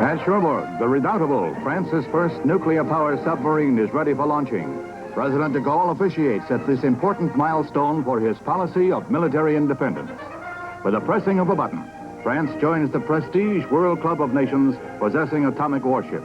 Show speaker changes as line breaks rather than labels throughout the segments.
At shoreboard, the redoubtable France's first nuclear-powered submarine is ready for launching. President de Gaulle officiates at this important milestone for his policy of military independence. With the pressing of a button, France joins the prestige World Club of Nations possessing atomic warships.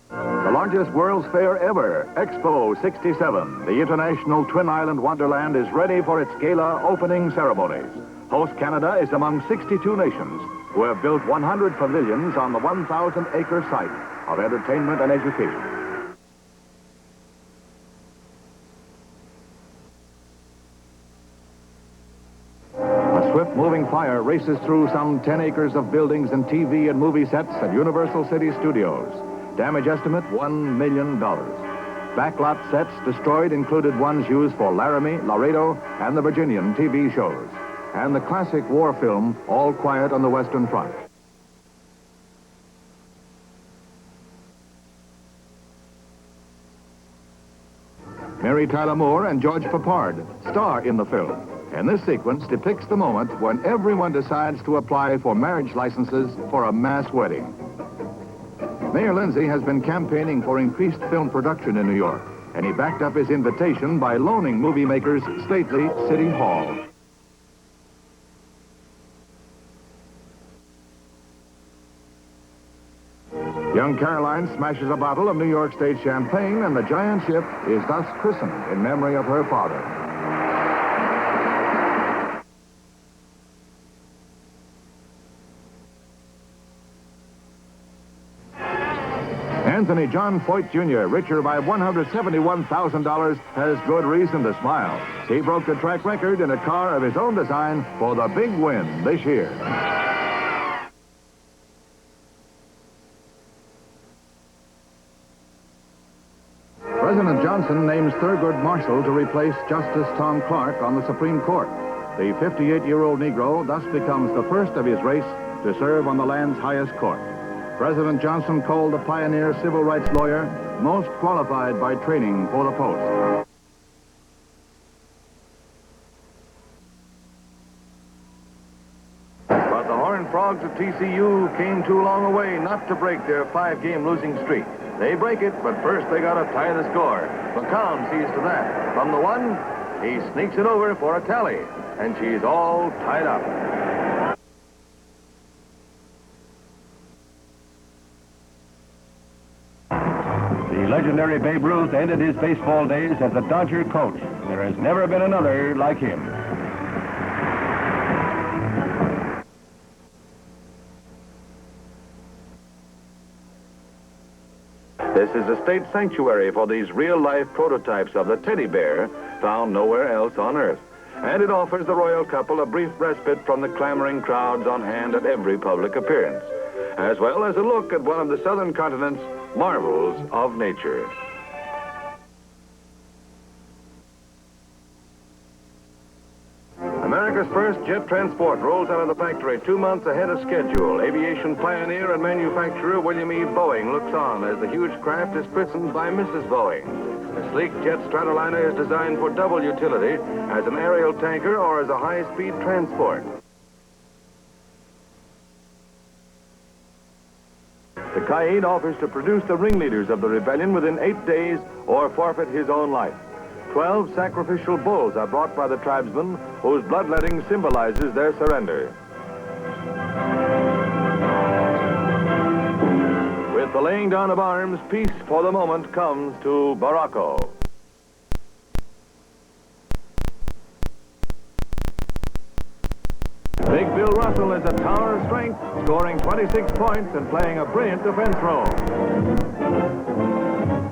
The largest World's Fair ever, Expo 67, the international Twin Island wonderland, is ready for its gala opening ceremonies. Host Canada is among 62 nations who have built 100 pavilions on the 1,000-acre site of entertainment and education. A swift-moving fire races through some 10 acres of buildings and TV and movie sets at Universal City Studios. Damage estimate, $1 million. Backlot sets destroyed included ones used for Laramie, Laredo, and the Virginian TV shows, and the classic war film, All Quiet on the Western Front. Mary Tyler Moore and George Papard star in the film, and this sequence depicts the moment when everyone decides to apply for marriage licenses for a mass wedding. Mayor Lindsay has been campaigning for increased film production in New York, and he backed up his invitation by loaning movie makers stately City Hall. Young Caroline smashes a bottle of New York State champagne, and the giant ship is thus christened in memory of her father. Anthony John Foyt Jr., richer by $171,000, has good reason to smile. He broke the track record in a car of his own design for the big win this year. President Johnson names Thurgood Marshall to replace Justice Tom Clark on the Supreme Court. The 58-year-old Negro thus becomes the first of his race to serve on the land's highest court. President Johnson called the pioneer civil rights lawyer most qualified by training for the post. But the Horned Frogs of TCU came too long away not to break their 5-game losing streak. They break it, but first they gotta tie the score. McCown sees to that. From the 1, he sneaks it over for a tally, and she's all tied up.
The legendary Babe Ruth ended his baseball days as a Dodger coach. There has never been another like him.
This is a state sanctuary for these real-life prototypes of the teddy bear found nowhere else on Earth. And it offers the royal couple a brief respite from the clamoring crowds on hand at every public appearance, as well as a look at one of the southern continent's marvels of nature. America's first jet transport rolls out of the factory 2 months ahead of schedule. Aviation pioneer and manufacturer William E. Boeing looks on as the huge craft is christened by Mrs. Boeing. The sleek jet Stratoliner is designed for double utility as an aerial tanker or as a high-speed transport. The Caid offers to produce the ringleaders of the rebellion within 8 days or forfeit his own life. 12 sacrificial bulls are brought by the tribesmen whose bloodletting symbolizes their surrender. With the laying down of arms, peace for the moment comes to Morocco. Big Bill Russell is a tower of strength, scoring 26 points and playing a brilliant defense role.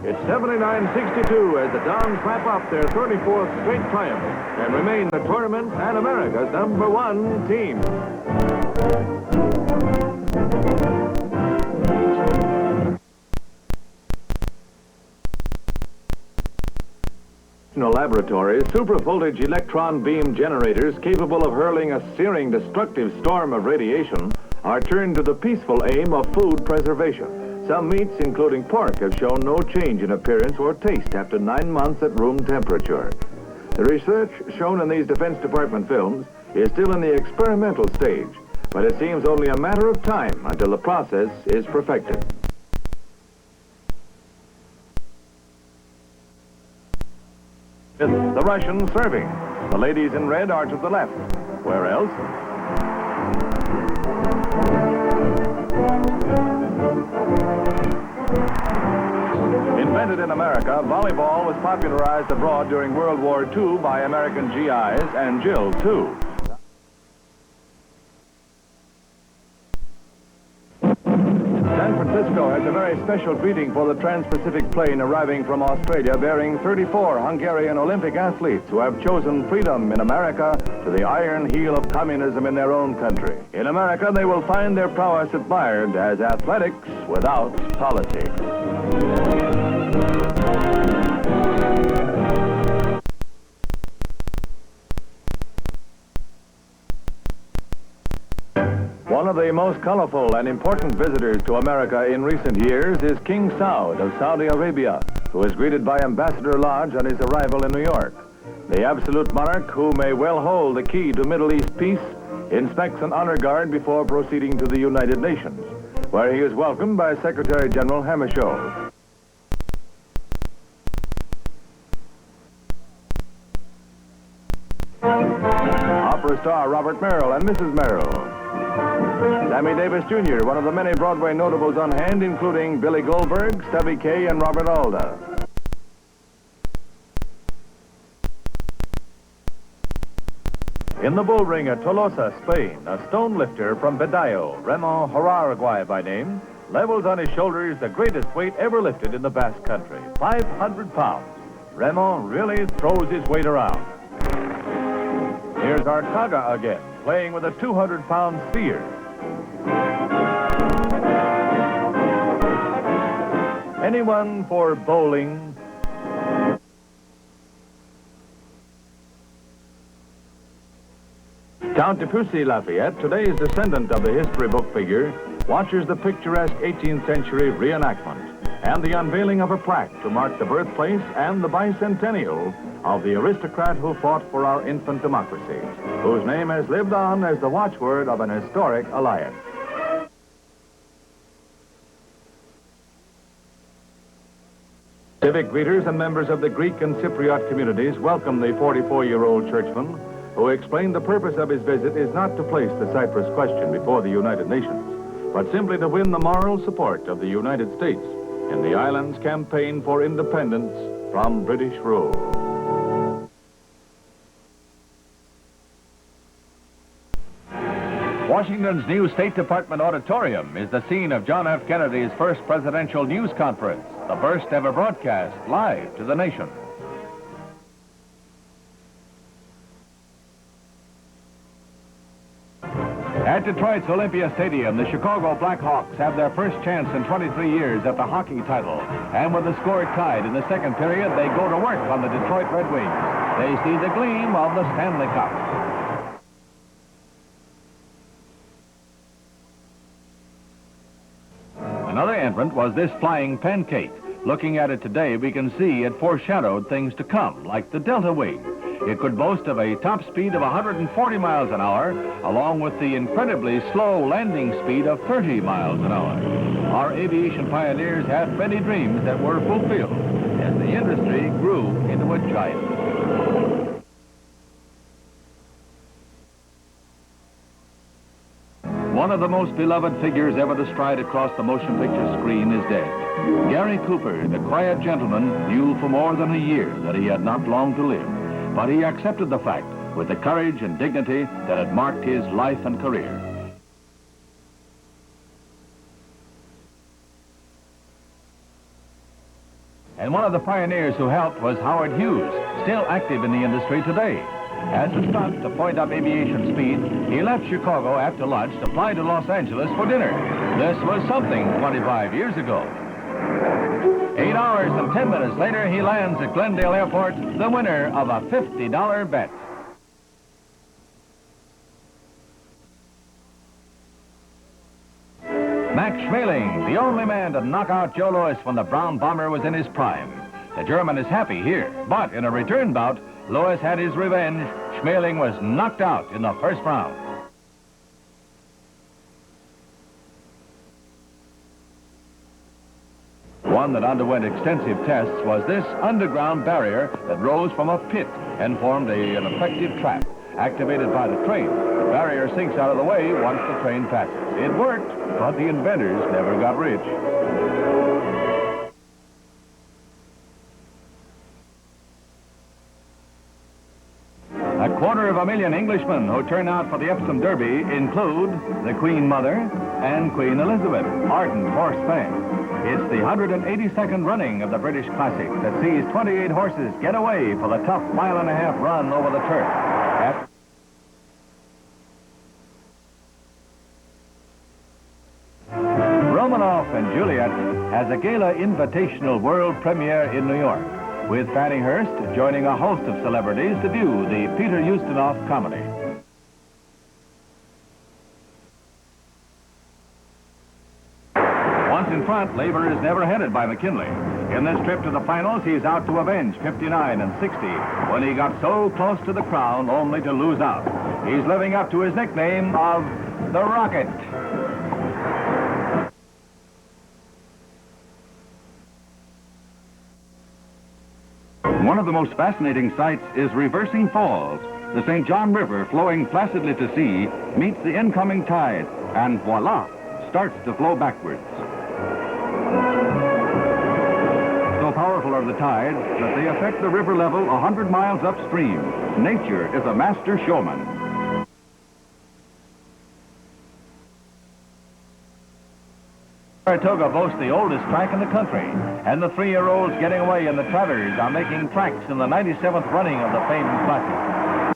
It's 79-62 as the Dons wrap up their 34th straight triumph and remain the tournament and America's #1 team. Laboratories, super-voltage electron beam generators capable of hurling a searing, destructive storm of radiation are turned to the peaceful aim of food preservation. Some meats, including pork, have shown no change in appearance or taste after 9 months at room temperature. The research shown in these Defense Department films is still in the experimental stage, but it seems only a matter of time until the process is perfected. It's the Russians serving. The ladies in red are to the left. Where else? Invented in America, volleyball was popularized abroad during World War II by American GIs and Jill, too. San Francisco has a very special greeting for the Trans-Pacific plane arriving from Australia bearing 34 Hungarian Olympic athletes who have chosen freedom in America to the iron heel of communism in their own country. In America, they will find their prowess admired as athletics without politics. One of the most colorful and important visitors to America in recent years is King Saud of Saudi Arabia, who is greeted by Ambassador Lodge on his arrival in New York. The absolute monarch, who may well hold the key to Middle East peace, inspects an honor guard before proceeding to the United Nations, where he is welcomed by Secretary General Hammarskjöld. Opera star Robert Merrill and Mrs. Merrill. Sammy Davis Jr., one of the many Broadway notables on hand, including Billy Goldberg, Stubby Kaye, and Robert Alda. In the bull ring at Tolosa, Spain, a stone lifter from Bedallo, Raymond Horaraguay by name, levels on his shoulders the greatest weight ever lifted in the Basque Country, 500 pounds. Raymond really throws his weight around. Here's Artaga again, playing with a 200-pound sphere. Anyone for bowling? Count de Pussy Lafayette, today's descendant of the history book figure, watches the picturesque 18th century reenactment and the unveiling of a plaque to mark the birthplace and the bicentennial of the aristocrat who fought for our infant democracy, whose name has lived on as the watchword of an historic alliance. Civic greeters and members of the Greek and Cypriot communities welcome the 44-year-old churchman, who explained the purpose of his visit is not to place the Cyprus question before the United Nations, but simply to win the moral support of the United States in the island's campaign for independence from British rule.
Washington's new State Department auditorium is the scene of John F. Kennedy's first presidential news conference, the first ever broadcast live to the nation. At Detroit's Olympia Stadium, the Chicago Blackhawks have their first chance in 23 years at the hockey title. And with the score tied in the second period, they go to work on the Detroit Red Wings. They see the gleam of the Stanley Cup. Another entrant was this flying pancake. Looking at it today, we can see it foreshadowed things to come, like the Delta Wing. It could boast of a top speed of 140 miles an hour, along with the incredibly slow landing speed of 30 miles an hour. Our aviation pioneers had many dreams that were fulfilled as the industry grew into a giant. One of the most beloved figures ever to stride across the motion picture screen is dead. Gary Cooper, the quiet gentleman, knew for more than a year that he had not long to live. But he accepted the fact with the courage and dignity that had marked his life and career. And one of the pioneers who helped was Howard Hughes, still active in the industry today. As a stunt to point up aviation speed, he left Chicago after lunch to fly to Los Angeles for dinner. This was something 25 years ago. 8 hours and 10 minutes later, he lands at Glendale Airport, the winner of a $50 bet. Max Schmeling, the only man to knock out Joe Louis when the Brown Bomber was in his prime. The German is happy here, but in a return bout, Louis had his revenge, Schmeling was knocked out in the first round. One that underwent extensive tests was this underground barrier that rose from a pit and formed an effective trap. Activated by the train, the barrier sinks out of the way once the train passes. It worked, but the inventors never got rich. A 250,000 Englishmen who turn out for the Epsom Derby include the Queen Mother and Queen Elizabeth, ardent horse fans. It's the 182nd running of the British Classic that sees 28 horses get away for the tough mile-and-a-half run over the turf. Romanoff and Juliet has a gala invitational world premiere in New York, with Fannie Hurst joining a host of celebrities to view the Peter Ustinov comedy. Once in front, Labor is never headed by McKinley. In this trip to the finals, he's out to avenge 59 and 60 when he got so close to the crown only to lose out. He's living up to his nickname of the Rocket. One of the most fascinating sights is Reversing Falls. The St. John River, flowing placidly to sea, meets the incoming tide, and voila, starts to flow backwards. So powerful are the tides that they affect the river level 100 miles upstream. Nature is a master showman. Saratoga boasts the oldest track in the country, and the 3-year-olds getting away in the Travers are making tracks in the 97th running of the famed classic.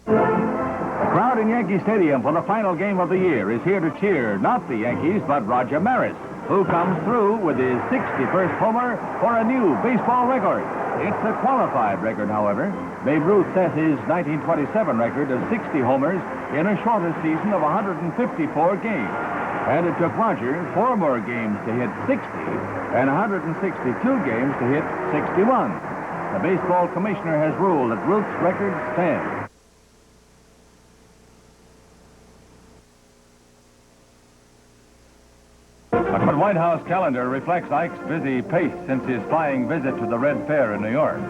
The crowd in Yankee Stadium for the final game of the year is here to cheer not the Yankees, but Roger Maris, who comes through with his 61st homer for a new baseball record. It's a qualified record, however. Babe Ruth set his 1927 record of 60 homers in a shorter season of 154 games. And it took Roger 4 more games to hit 60 and 162 games to hit 61. The baseball commissioner has ruled that Ruth's record stands. The White House calendar reflects Ike's busy pace since his flying visit to the Red Fair in New York.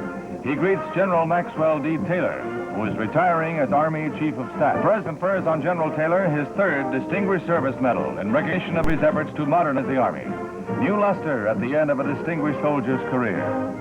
He greets General Maxwell D. Taylor, who is retiring as Army Chief of Staff. The President confers on General Taylor his 3rd Distinguished Service Medal in recognition of his efforts to modernize the Army. New luster at the end of a distinguished soldier's career.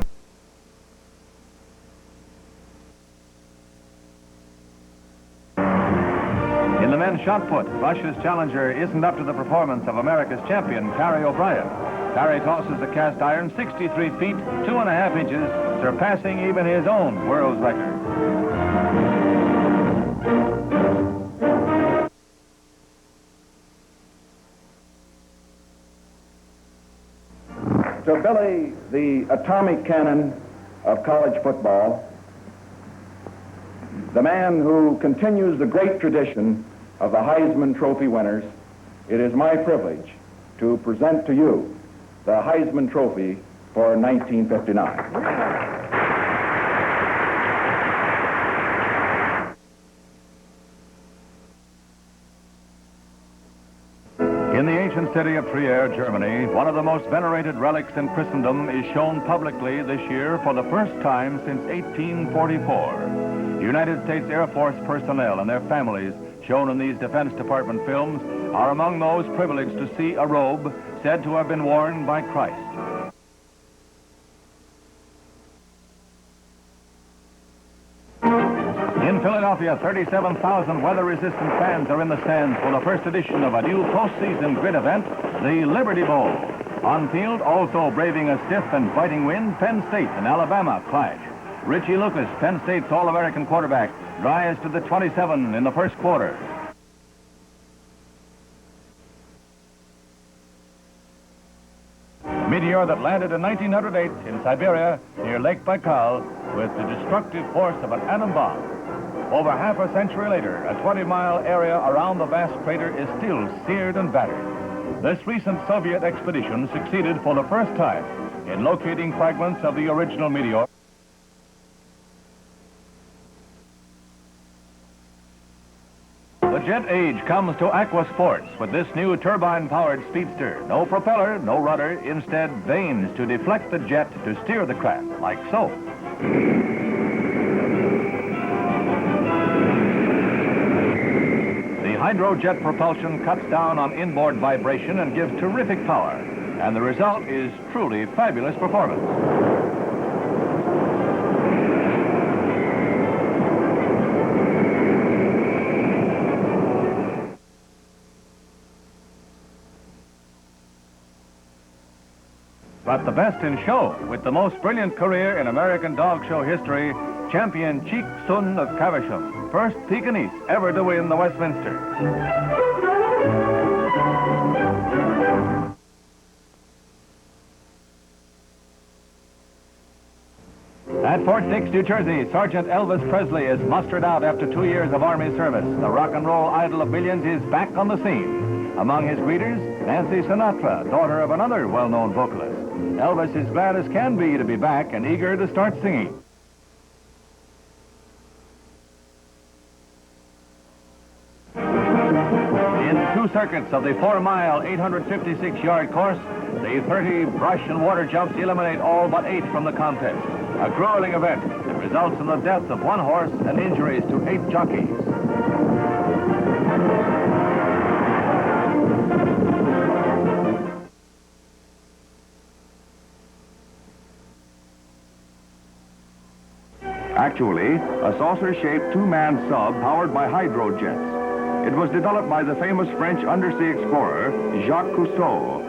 In the men's shot put, Russia's challenger isn't up to the performance of America's champion, Carrie O'Brien. Carrie tosses the cast iron 63 feet, 2.5 inches, surpassing even his own world's record.
To Billy, the atomic cannon of college football, the man who continues the great tradition of the Heisman Trophy winners, it is my privilege to present to you the Heisman Trophy for 1959.
In the ancient city of Trier, Germany, one of the most venerated relics in Christendom is shown publicly this year for the first time since 1844. United States Air Force personnel and their families, shown in these Defense Department films, are among those privileged to see a robe said to have been worn by Christ. In Philadelphia, 37,000 weather-resistant fans are in the stands for the first edition of a new postseason grid event, the Liberty Bowl. On field, also braving a stiff and biting wind, Penn State and Alabama clash. Richie Lucas, Penn State's All-American quarterback, drives to the 27 in the first quarter. Meteor that landed in 1908 in Siberia near Lake Baikal with the destructive force of an atom bomb. Over half a century later, a 20-mile area around the vast crater is still seared and battered. This recent Soviet expedition succeeded for the first time in locating fragments of the original meteor. The jet age comes to aqua sports with this new turbine-powered speedster. No propeller, no rudder, instead vanes to deflect the jet to steer the craft, like so. The hydrojet propulsion cuts down on inboard vibration and gives terrific power, and the result is truly fabulous performance. But the best in show, with the most brilliant career in American dog show history, champion Cheek Sun of Caversham, first Pekingese ever to win the Westminster. At Fort Dix, New Jersey, Sergeant Elvis Presley is mustered out after 2 years of Army service. The rock and roll idol of millions is back on the scene. Among his greeters, Nancy Sinatra, daughter of another well-known vocalist. Elvis is glad as can be to be back and eager to start singing. In 2 circuits of the 4-mile, 856-yard course, the 30 brush and water jumps eliminate all but 8 from the contest. A grueling event that results in the death of 1 horse and injuries to 8 jockeys.
Actually, a saucer-shaped 2-man sub powered by hydrojets. It was developed by the famous French undersea explorer, Jacques Cousteau.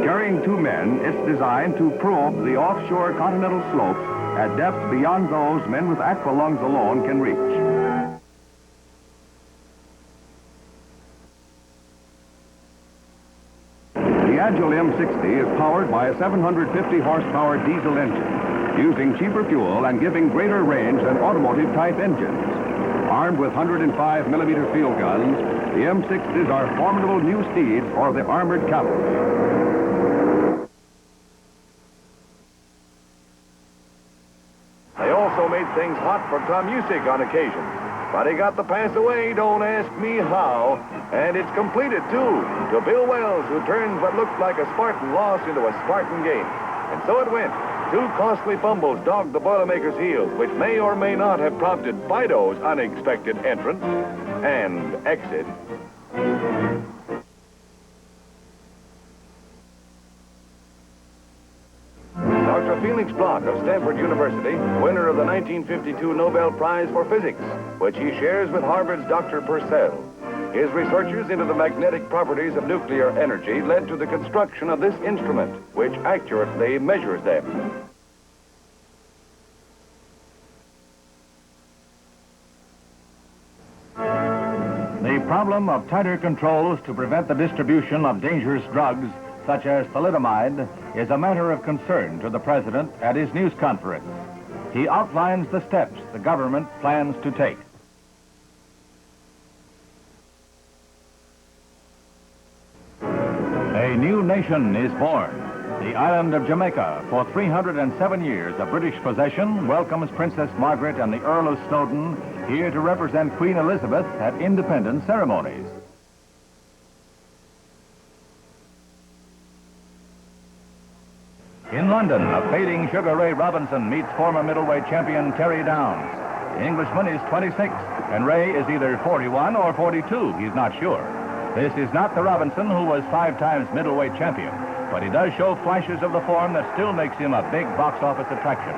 Carrying 2 men, it's designed to probe the offshore continental slopes at depths beyond those men with aqua lungs alone can reach. The Agile M60 is powered by a 750 horsepower diesel engine, using cheaper fuel and giving greater range than automotive-type engines. Armed with 105-millimeter field guns, the M60s are formidable new steeds for the armored cavalry.
They also made things hot for Tom Music on occasion. But he got the pass away, don't ask me how. And it's completed, too, to Bill Wells, who turned what looked like a Spartan loss into a Spartan gain. And so it went. 2 costly fumbles dogged the Boilermaker's heels, which may or may not have prompted Fido's unexpected entrance and exit. Dr. Felix Bloch of Stanford University, winner of the 1952 Nobel Prize for Physics, which he shares with Harvard's Dr. Purcell. His researches into the magnetic properties of nuclear energy led to the construction of this instrument, which accurately measures them.
The problem of tighter controls to prevent the distribution of dangerous drugs, such as thalidomide, is a matter of concern to the President at his news conference. He outlines the steps the government plans to take. A new nation is born. The island of Jamaica, for 307 years a British possession, welcomes Princess Margaret and the Earl of Snowdon here to represent Queen Elizabeth at independence ceremonies. In London, a fading Sugar Ray Robinson meets former middleweight champion Terry Downs. The Englishman is 26, and Ray is either 41 or 42. He's not sure. This is not the Robinson who was 5 times middleweight champion, but he does show flashes of the form that still makes him a big box office attraction.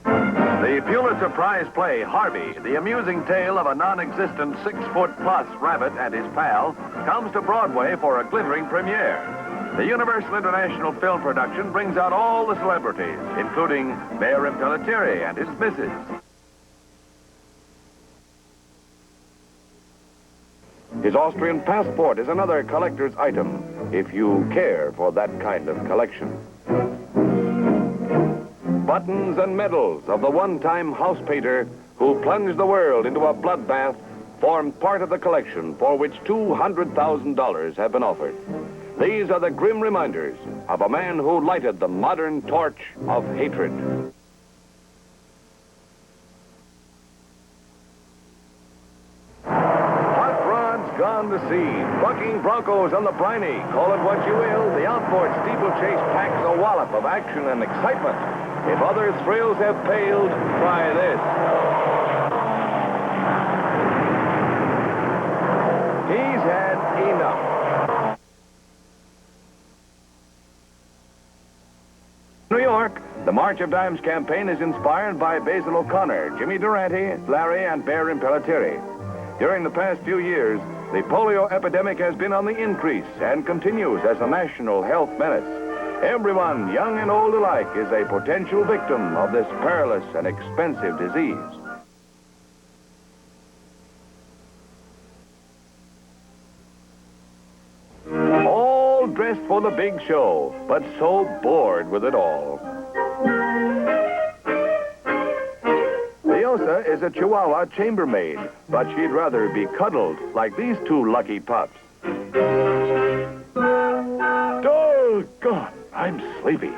The Pulitzer Prize play, Harvey, the amusing tale of a non-existent 6-foot-plus rabbit and his pal, comes to Broadway for a glittering premiere. The Universal International Film Production brings out all the celebrities, including Mayor Impellitteri and his missus. His Austrian passport is another collector's item, if you care for that kind of collection. Buttons and medals of the one-time house painter who plunged the world into a bloodbath
form part of the collection for which $200,000 have been offered. These are the grim reminders of a man who lighted the modern torch of hatred. Hot rods gone to seed, bucking broncos on the briny. Call it what you will, the outboard steeplechase packs a wallop of action and excitement. If other thrills have paled, try this. He's had enough. New York, the March of Dimes campaign is inspired by Basil O'Connor, Jimmy Durante, Larry, and Bear Impellitteri. During the past few years, the polio epidemic has been on the increase and continues as a national health menace. Everyone, young and old alike, is a potential victim of this perilous and expensive disease. All dressed for the big show, but so bored with it all. Leosa is a Chihuahua chambermaid, but she'd rather be cuddled like these two lucky pups. Oh, God, I'm sleepy.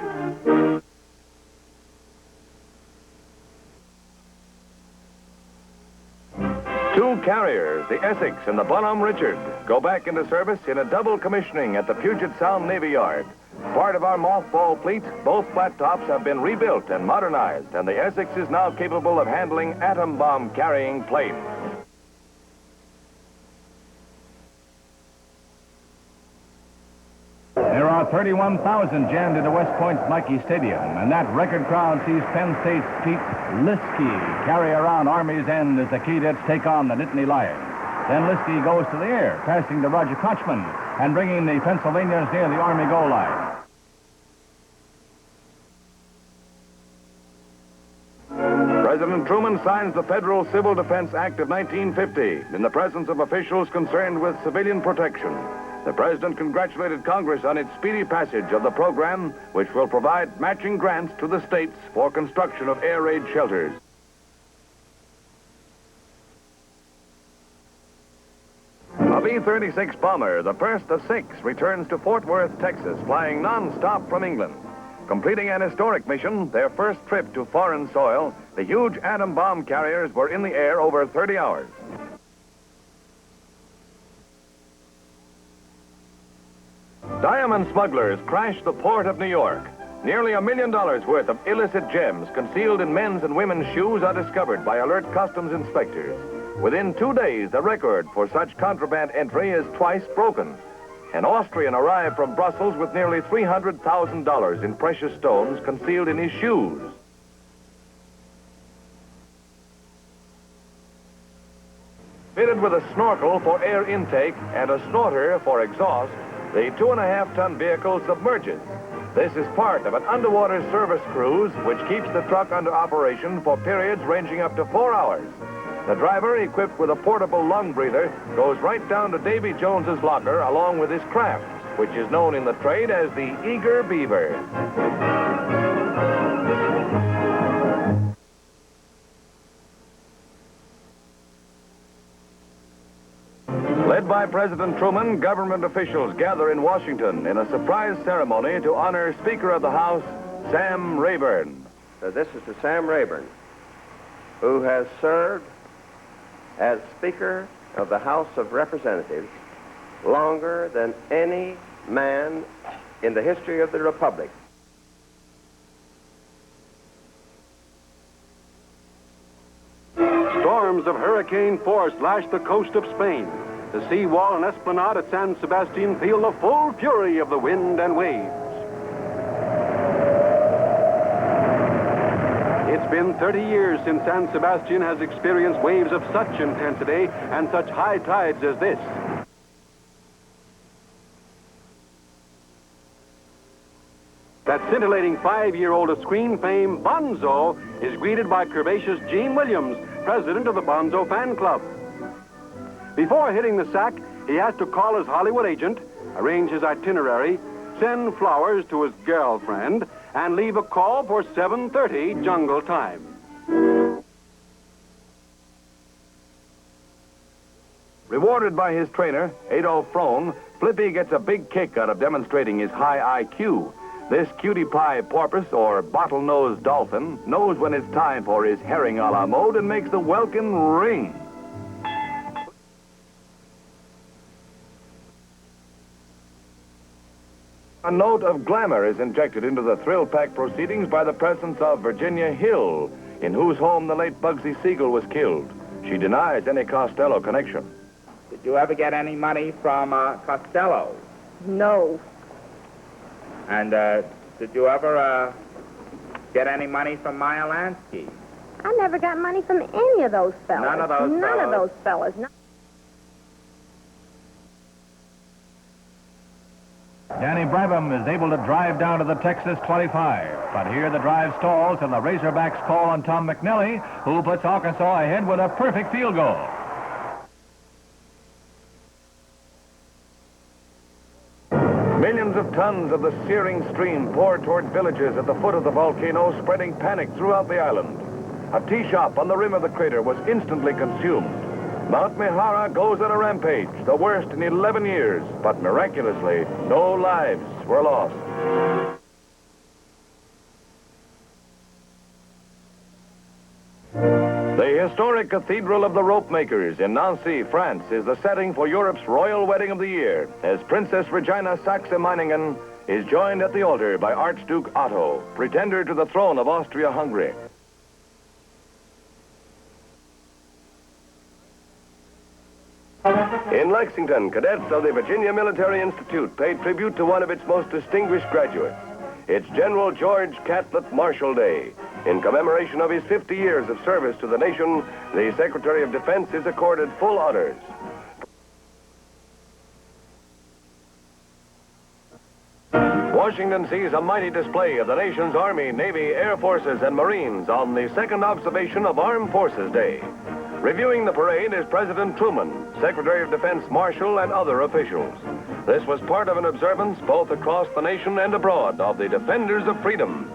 Two carriers, the Essex and the Bonhomme Richard, go back into service in a double commissioning at the Puget Sound Navy Yard. Part of our mothball fleet, both flat tops have been rebuilt and modernized, and the Essex is now capable of handling atom bomb carrying planes.
There are 31,000 jammed into West Point's Nike Stadium, and that record crowd sees Penn State's Pete Liskey carry around Army's end as the Keydets take on the Nittany Lions. Then Liskey goes to the air, passing to Roger Kochman and bringing the Pennsylvanians near the Army goal line.
President Truman signs the Federal Civil Defense Act of 1950 in the presence of officials concerned with civilian protection. The President congratulated Congress on its speedy passage of the program, which will provide matching grants to the states for construction of air raid shelters. A B-36 bomber, the first of 6, returns to Fort Worth, Texas, flying non-stop from England. Completing an historic mission, their first trip to foreign soil, the huge atom bomb carriers were in the air over 30 hours. Diamond smugglers crashed the port of New York. Nearly $1 million worth of illicit gems concealed in men's and women's shoes are discovered by alert customs inspectors. Within 2 days, the record for such contraband entry is twice broken. An Austrian arrived from Brussels with nearly $300,000 in precious stones concealed in his shoes. Fitted with a snorkel for air intake and a snorter for exhaust, the 2.5-ton vehicle submerges. This is part of an underwater service cruise which keeps the truck under operation for periods ranging up to 4 hours. The driver, equipped with a portable lung breather, goes right down to Davy Jones's locker along with his craft, which is known in the trade as the Eager Beaver. Led by President Truman, government officials gather in Washington in a surprise ceremony to honor Speaker of the House, Sam Rayburn.
This is to Sam Rayburn, who has served as Speaker of the House of Representatives longer than any man in the history of the Republic.
Storms of hurricane force lash the coast of Spain. The seawall and esplanade at San Sebastian feel the full fury of the wind and waves. It's been 30 years since San Sebastian has experienced waves of such intensity and such high tides as this. That scintillating 5-year-old of screen fame, Bonzo, is greeted by curvaceous Gene Williams, president of the Bonzo Fan Club. Before hitting the sack, he has to call his Hollywood agent, arrange his itinerary, send flowers to his girlfriend, and leave a call for 7:30 jungle time.
Rewarded by his trainer, Adolf Frohn, Flippy gets a big kick out of demonstrating his high IQ. This cutie pie porpoise, or bottlenose dolphin, knows when it's time for his herring a la mode and makes the welkin ring. A note of glamour is injected into the thrill-packed proceedings by the presence of Virginia Hill, in whose home the late Bugsy Siegel was killed. She denies any Costello connection.
Did you ever get any money from Costello?
No.
And did you ever get any money from Meyer Lansky?
I never got money from any of those fellas.
None of those
None
fellas?
of those fellas. No.
Danny Brabham is able to drive down to the Texas 25. But here the drive stalls and the Razorbacks call on Tom McNelly, who puts Arkansas ahead with a perfect field goal.
Millions of tons of the searing stream pour toward villages at the foot of the volcano, spreading panic throughout the island. A tea shop on the rim of the crater was instantly consumed. Mount Mihara goes on a rampage, the worst in 11 years, but miraculously, no lives were lost. The historic Cathedral of the Rope Makers in Nancy, France, is the setting for Europe's royal wedding of the year, as Princess Regina Saxe-Meiningen is joined at the altar by Archduke Otto, pretender to the throne of Austria-Hungary. In Lexington, cadets of the Virginia Military Institute paid tribute to one of its most distinguished graduates. It's General George Catlett Marshall Day. In commemoration of his 50 years of service to the nation, the Secretary of Defense is accorded full honors. Washington sees a mighty display of the nation's Army, Navy, Air Forces, and Marines on the second observation of Armed Forces Day. Reviewing the parade is President Truman, Secretary of Defense Marshall, and other officials. This was part of an observance both across the nation and abroad of the Defenders of Freedom.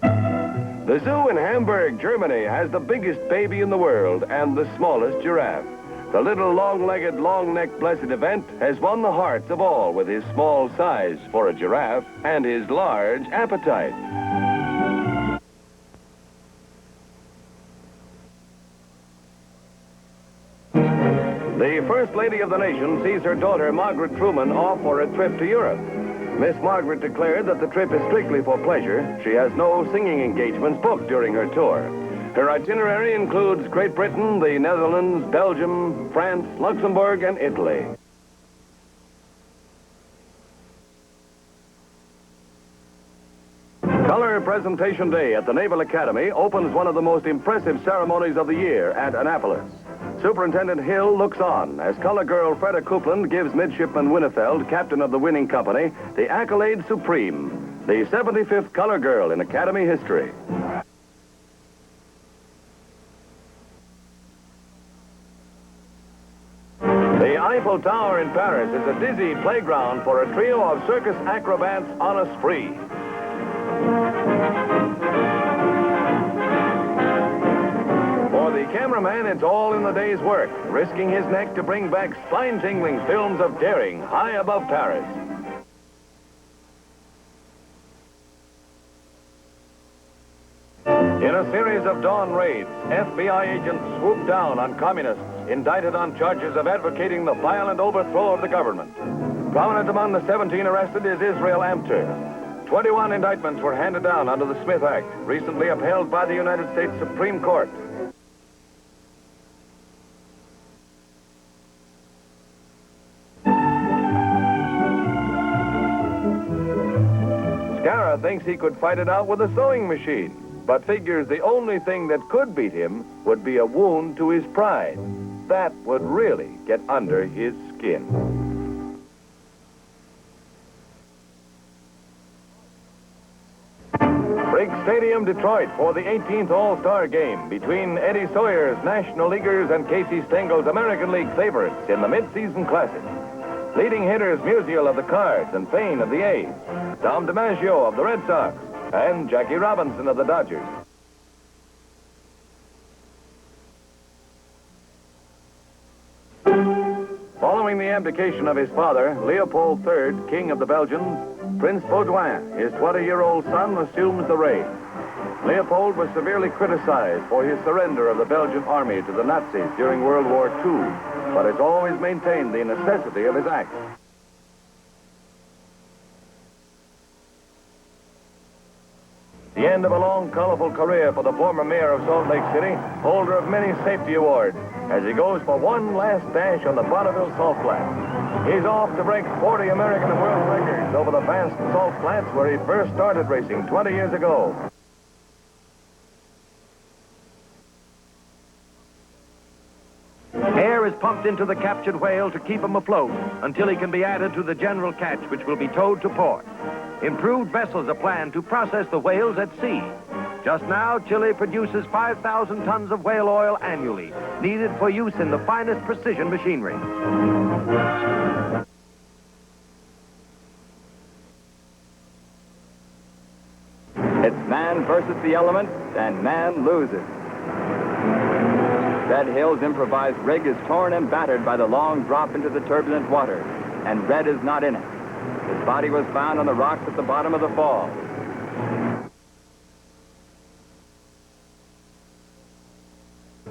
The zoo in Hamburg, Germany, has the biggest baby in the world and the smallest giraffe. The little long-legged, long-necked Blessed Event has won the hearts of all with his small size for a giraffe and his large appetite. The First Lady of the nation sees her daughter, Margaret Truman, off for a trip to Europe. Miss Margaret declared that the trip is strictly for pleasure. She has no singing engagements booked during her tour. Her itinerary includes Great Britain, the Netherlands, Belgium, France, Luxembourg, and Italy. Color Presentation Day at the Naval Academy opens one of the most impressive ceremonies of the year at Annapolis. Superintendent Hill looks on as color girl Freda Coupland gives Midshipman Winnefeld, captain of the winning company, the accolade supreme, the 75th color girl in Academy history. The Eiffel Tower in Paris is a dizzy playground for a trio of circus acrobats on a spree. For the cameraman, it's all in the day's work, risking his neck to bring back spine-tingling films of daring high above Paris. In a series of dawn raids, FBI agents swooped down on communists indicted on charges of advocating the violent overthrow of the government. Prominent among the 17 arrested is Israel Amter. 21 indictments were handed down under the Smith Act, recently upheld by the United States Supreme Court. Scarra thinks he could fight it out with a sewing machine, but figures the only thing that could beat him would be a wound to his pride. That would really get under his skin. Briggs Stadium, Detroit, for the 18th All-Star Game between Eddie Sawyer's National Leaguers and Casey Stengel's American League favorites in the Mid-Season Classic. Leading hitters Musial of the Cards and Payne of the A's, Tom DiMaggio of the Red Sox, and Jackie Robinson of the Dodgers. Following the abdication of his father, Leopold III, King of the Belgians, Prince Baudouin, his 20-year-old son, assumes the reign. Leopold was severely criticized for his surrender of the Belgian army to the Nazis during World War II, but has always maintained the necessity of his act. The end of a long, colorful career for the former mayor of Salt Lake City, holder of many safety awards, as he goes for one last dash on the Bonneville Salt Flats. He's off to break 40 American and world records over the vast salt flats where he first started racing 20 years ago. Air is pumped into the captured whale to keep him afloat until he can be added to the general catch, which will be towed to port. Improved vessels are planned to process the whales at sea. Just now, Chile produces 5,000 tons of whale oil annually, needed for use in the finest precision machinery.
It's man versus the elements, and man loses. Red Hill's improvised rig is torn and battered by the long drop into the turbulent water, and Red is not in it. His body was found on the rocks at the bottom of the fall.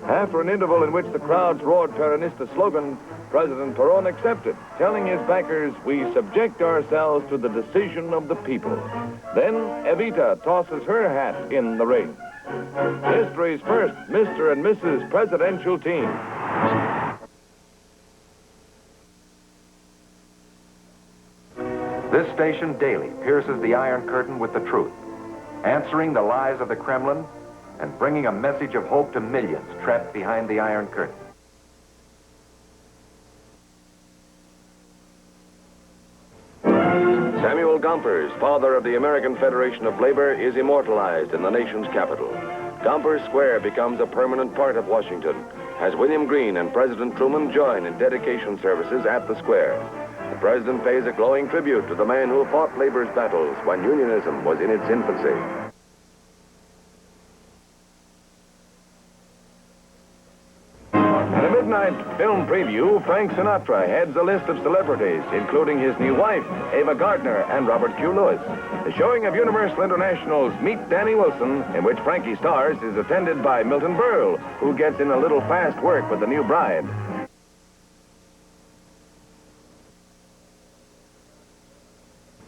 After an interval in which the crowds roared Peronista slogans, President Perón accepted, telling his backers, "We subject ourselves to the decision of the people." Then Evita tosses her hat in the ring. History's first Mr. and Mrs. Presidential team.
This station daily pierces the Iron Curtain with the truth, answering the lies of the Kremlin and bringing a message of hope to millions trapped behind the Iron Curtain.
Samuel Gompers, father of the American Federation of Labor, is immortalized in the nation's capital. Gompers Square becomes a permanent part of Washington, as William Greene and President Truman join in dedication services at the square. The president pays a glowing tribute to the man who fought labor's battles when unionism was in its infancy. At a midnight film preview, Frank Sinatra heads a list of celebrities, including his new wife, Ava Gardner, and Robert Q. Lewis. The showing of Universal International's Meet Danny Wilson, in which Frankie stars, is attended by Milton Berle, who gets in a little fast work with the new bride.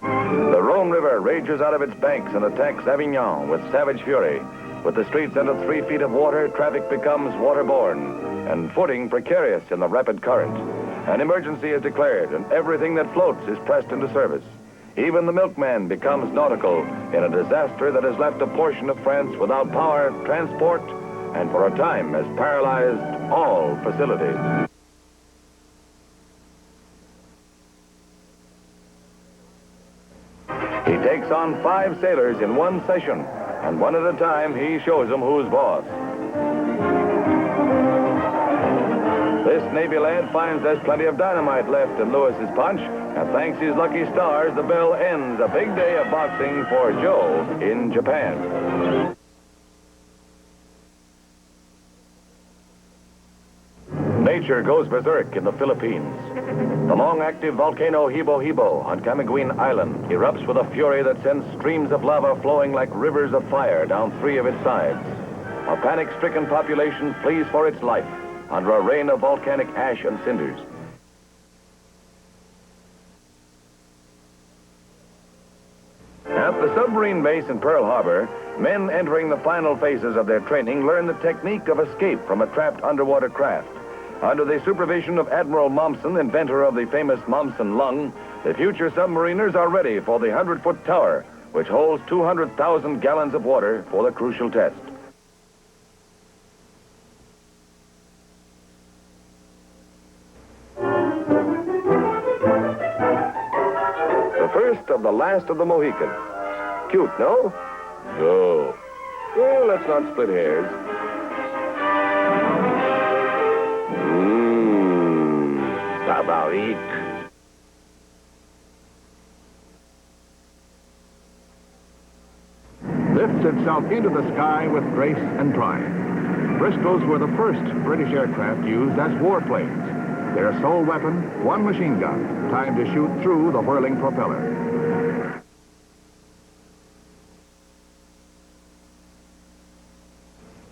The Rhone River rages out of its banks and attacks Avignon with savage fury. With the streets under 3 feet of water, traffic becomes waterborne, and footing precarious in the rapid current. An emergency is declared, and everything that floats is pressed into service. Even the milkman becomes nautical in a disaster that has left a portion of France without power, transport, and for a time has paralyzed all facilities. He takes on 5 sailors in one session, and one at a time he shows them who's boss. This Navy lad finds there's plenty of dynamite left in Lewis's punch, and thanks his lucky stars, the bell ends a big day of boxing for Joe in Japan. Nature goes berserk in the Philippines. The long-active volcano Hibo-Hibo on Camiguin Island erupts with a fury that sends streams of lava flowing like rivers of fire down 3 of its sides. A panic-stricken population flees for its life under a rain of volcanic ash and cinders. At the submarine base in Pearl Harbor, men entering the final phases of their training learn the technique of escape from a trapped underwater craft. Under the supervision of Admiral Mommsen, inventor of the famous Mommsen lung, the future submariners are ready for the 100-foot tower, which holds 200,000 gallons of water for the crucial test. The first of the last of the Mohicans. Cute, no? No. Well, let's not split hairs.
Lifts itself into the sky with grace and triumph. Bristol's were the first British aircraft used as warplanes. Their sole weapon, one machine gun, timed to shoot through the whirling propeller.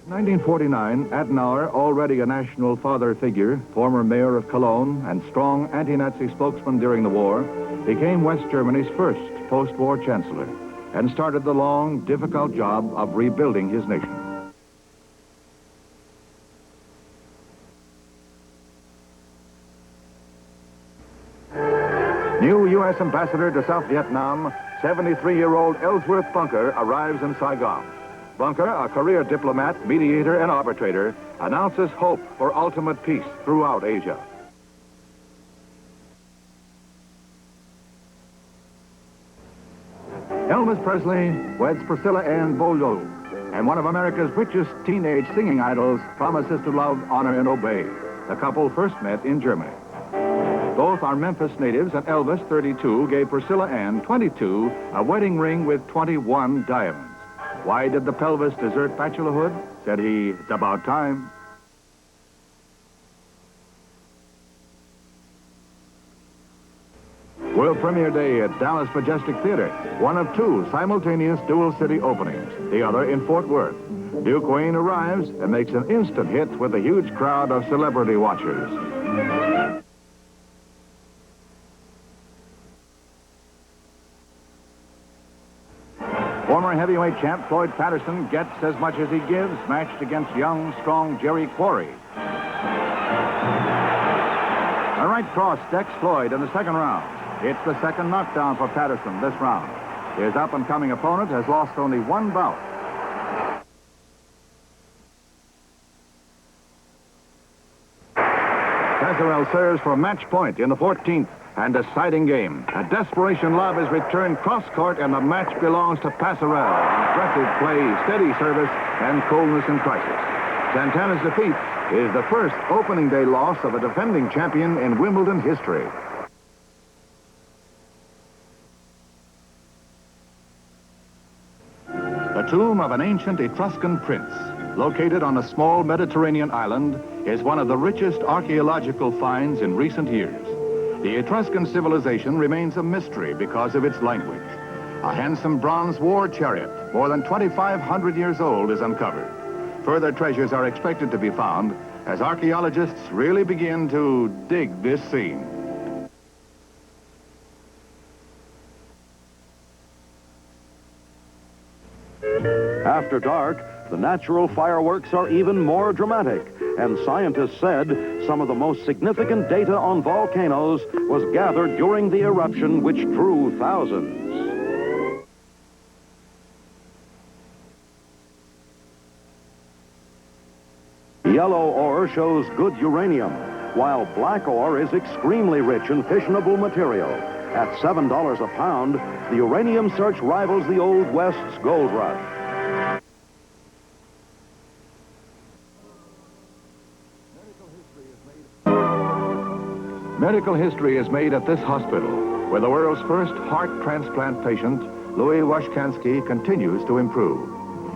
In 1949, Adenauer, already a national father figure, former mayor of Cologne, and strong anti-Nazi spokesman during the war, became West Germany's first post-war chancellor and started the long, difficult job of rebuilding his nation. New U.S. Ambassador to South Vietnam, 73-year-old Ellsworth Bunker, arrives in Saigon. Bunker, a career diplomat, mediator, and arbitrator, announces hope for ultimate peace throughout Asia. Elvis Presley weds Priscilla Ann Beaulieu, and one of America's richest teenage singing idols promises to love, honor, and obey. The couple first met in Germany. Both are Memphis natives, and Elvis, 32, gave Priscilla Ann, 22, a wedding ring with 21 diamonds. Why did the pelvis desert bachelorhood? Said he, it's about time. World premiere day at Dallas Majestic Theater. One of two simultaneous dual city openings, the other in Fort Worth. Duke Wayne arrives and makes an instant hit with a huge crowd of celebrity watchers. Former heavyweight champ Floyd Patterson gets as much as he gives, matched against young, strong Jerry Quarry. A right cross decks Floyd in the second round. It's the second knockdown for Patterson this round. His up-and-coming opponent has lost only one bout. Casserell serves for match point in the 14th and deciding game. A desperation lob is returned cross-court, and the match belongs to Passerell. Impressive play, steady service, and coolness in crisis. Santana's defeat is the first opening day loss of a defending champion in Wimbledon history. The tomb of an ancient Etruscan prince, located on a small Mediterranean island, is one of the richest archaeological finds in recent years. The Etruscan civilization remains a mystery because of its language. A handsome bronze war chariot, more than 2,500 years old, is uncovered. Further treasures are expected to be found as archaeologists really begin to dig this scene.
After dark, the natural fireworks are even more dramatic, and scientists said some of the most significant data on volcanoes was gathered during the eruption, which drew thousands. Yellow ore shows good uranium, while black ore is extremely rich in fissionable material. At $7 a pound, the uranium search rivals the Old West's gold rush.
Medical history is made at this hospital, where the world's first heart transplant patient, Louis Washkansky, continues to improve.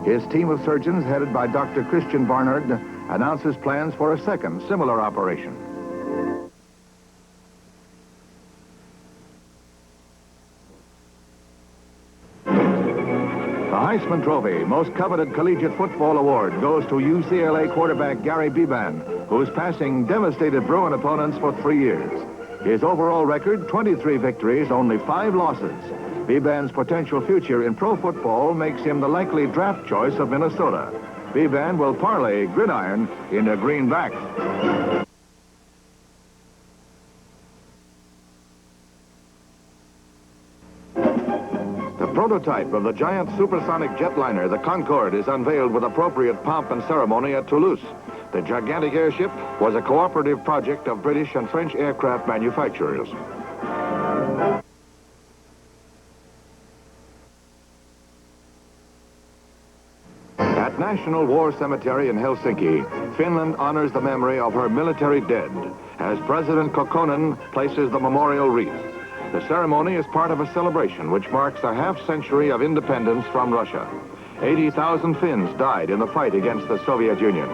His team of surgeons, headed by Dr. Christian Barnard, announces plans for a second similar operation. The Heisman Trophy, most coveted collegiate football award, goes to UCLA quarterback Gary Beban, who's passing devastated Bruin opponents for 3 years. His overall record, 23 victories, only 5 losses. Beban's potential future in pro football makes him the likely draft choice of Minnesota. Beban will parlay gridiron into greenback. The prototype of the giant supersonic jetliner, the Concorde, is unveiled with appropriate pomp and ceremony at Toulouse. The gigantic airship was a cooperative project of British and French aircraft manufacturers. At National War Cemetery in Helsinki, Finland honors the memory of her military dead as President Kokkonen places the memorial wreath. The ceremony is part of a celebration which marks a half-century of independence from Russia. 80,000 Finns died in the fight against the Soviet Union.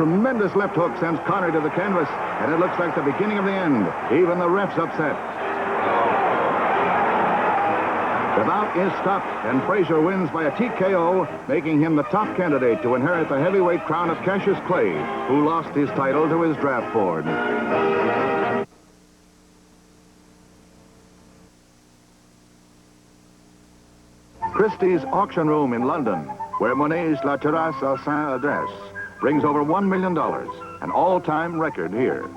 tremendous left hook sends Connor to the canvas, and it looks like the beginning of the end. Even the ref's upset. The bout is stopped, and Frazier wins by a TKO, making him the top candidate to inherit the heavyweight crown of Cassius Clay, who lost his title to his draft board. Christie's auction room in London, where Monet's La Terrasse à Saint-Adresse brings over $1 million, an all-time record here.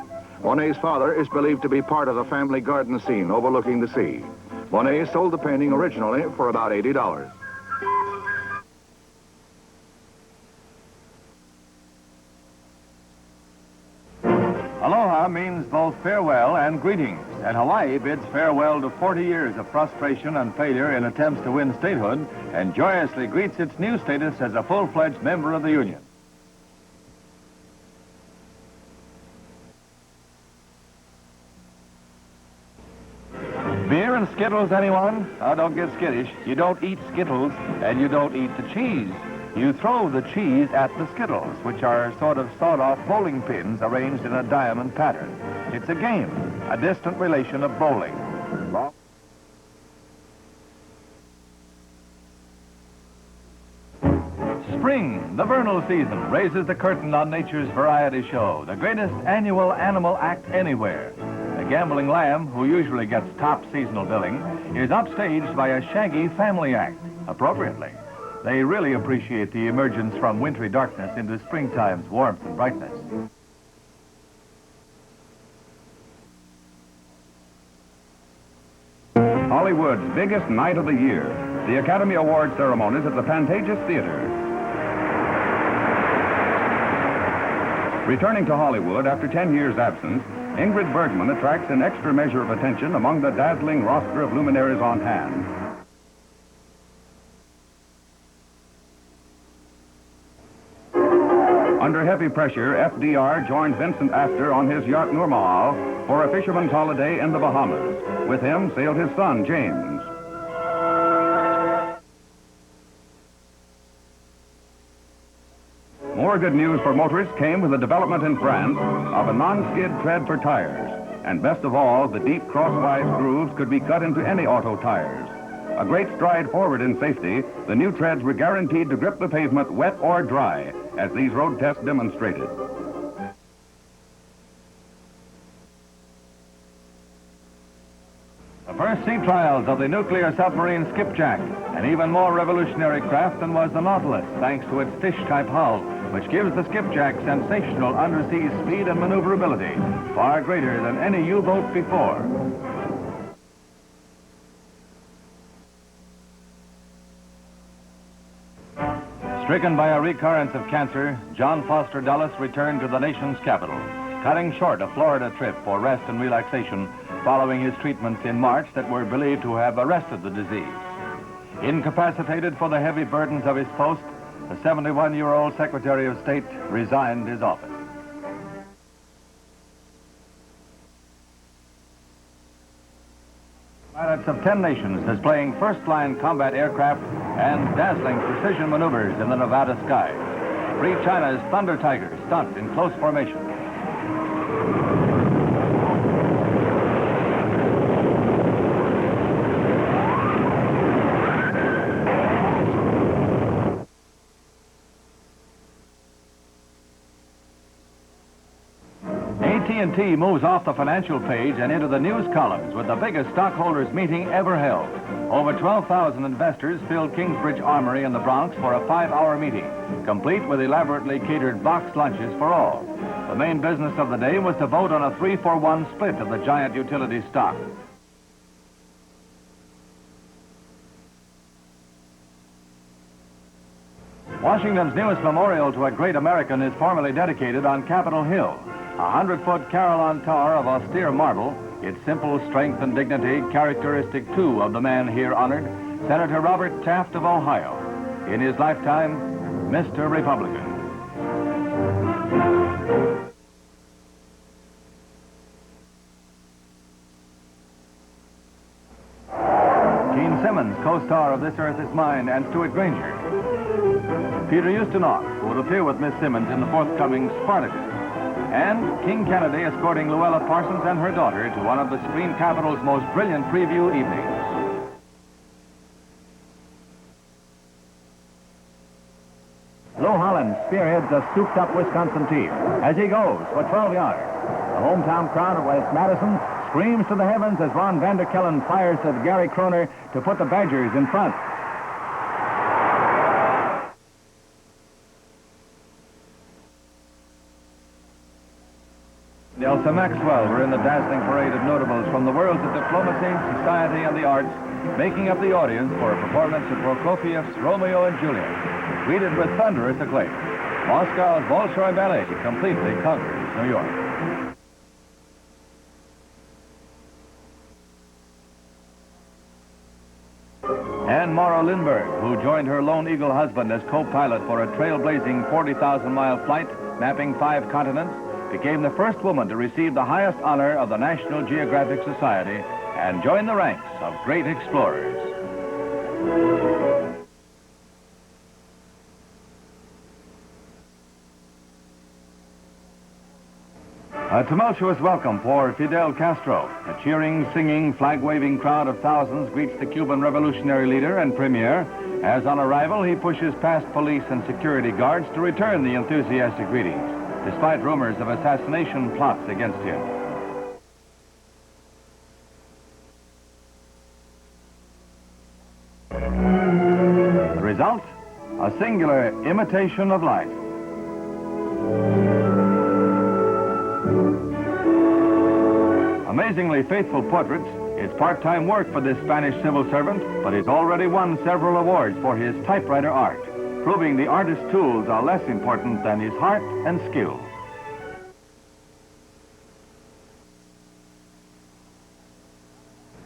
Monet's father is believed to be part of the family garden scene overlooking the sea. Monet sold the painting originally for about $80.
Aloha means both farewell and greetings, and Hawaii bids farewell to 40 years of frustration and failure in attempts to win statehood and joyously greets its new status as a full-fledged member of the Union. Beer and Skittles, anyone? Oh, don't get skittish. You don't eat Skittles, and you don't eat the cheese. You throw the cheese at the Skittles, which are sort of sawed-off bowling pins arranged in a diamond pattern. It's a game, a distant relation of bowling. Spring, the vernal season, raises the curtain on nature's variety show, the greatest annual animal act anywhere. The gambling lamb, who usually gets top seasonal billing, is upstaged by a shaggy family act, appropriately. They really appreciate the emergence from wintry darkness into springtime's warmth and brightness.
Hollywood's biggest night of the year, the Academy Award ceremonies at the Pantages Theater. Returning to Hollywood after 10 years' absence, Ingrid Bergman attracts an extra measure of attention among the dazzling roster of luminaries on hand. Under heavy pressure, FDR joined Vincent Astor on his yacht Nourmahal for a fisherman's holiday in the Bahamas. With him sailed his son, James. More good news for motorists came with the development in France of a non-skid tread for tires. And best of all, the deep crosswise grooves could be cut into any auto tires. A great stride forward in safety, the new treads were guaranteed to grip the pavement wet or dry, as these road tests demonstrated.
The first sea trials of the nuclear submarine Skipjack, an even more revolutionary craft than was the Nautilus, thanks to its fish-type hull, which gives the Skipjack sensational undersea speed and maneuverability, far greater than any U-boat before. Stricken by a recurrence of cancer, John Foster Dulles returned to the nation's capital, cutting short a Florida trip for rest and relaxation following his treatments in March that were believed to have arrested the disease. Incapacitated for the heavy burdens of his post, the 71-year-old Secretary of State resigned his office. Pilots of 10 nations displaying first-line combat aircraft and dazzling precision maneuvers in the Nevada sky. Free China's Thunder Tigers stunt in close formation. AT&T moves off the financial page and into the news columns with the biggest stockholders meeting ever held. Over 12,000 investors filled Kingsbridge Armory in the Bronx for a 5-hour meeting, complete with elaborately catered boxed lunches for all. The main business of the day was to vote on a 3-for-1 split of the giant utility stock. Washington's newest memorial to a great American is formally dedicated on Capitol Hill. A 100-foot Carillon Tower of austere marble, its simple strength and dignity characteristic, too, of the man here honored, Senator Robert Taft of Ohio. In his lifetime, Mr. Republican. Gene Simmons, co-star of This Earth Is Mine, and Stuart Granger. Peter Ustinov, who would appear with Miss Simmons in the forthcoming Spartacus, and King Kennedy escorting Luella Parsons and her daughter to one of the screen capital's most brilliant preview evenings. Lou Holland spearheads a souped-up Wisconsin team as he goes for 12 yards. The hometown crowd of West Madison screams to the heavens as Ron Vanderkellen fires at Gary Kroner to put the Badgers in front. Elsa Maxwell were in the dazzling parade of notables from the worlds of diplomacy, society, and the arts, making up the audience for a performance of Prokofiev's Romeo and Juliet, greeted with thunderous acclaim. Moscow's Bolshoi Ballet completely conquers New York. And Maura Lindbergh, who joined her Lone Eagle husband as co-pilot for a trailblazing 40,000-mile flight mapping 5 continents, became the first woman to receive the highest honor of the National Geographic Society and join the ranks of great explorers. A tumultuous welcome for Fidel Castro. A cheering, singing, flag-waving crowd of thousands greets the Cuban revolutionary leader and premier as on arrival he pushes past police and security guards to return the enthusiastic greetings, despite rumors of assassination plots against him. The result? A singular imitation of life. Amazingly faithful portraits, it's part-time work for this Spanish civil servant, but he's already won several awards for his typewriter art, proving the artist's tools are less important than his heart and skill.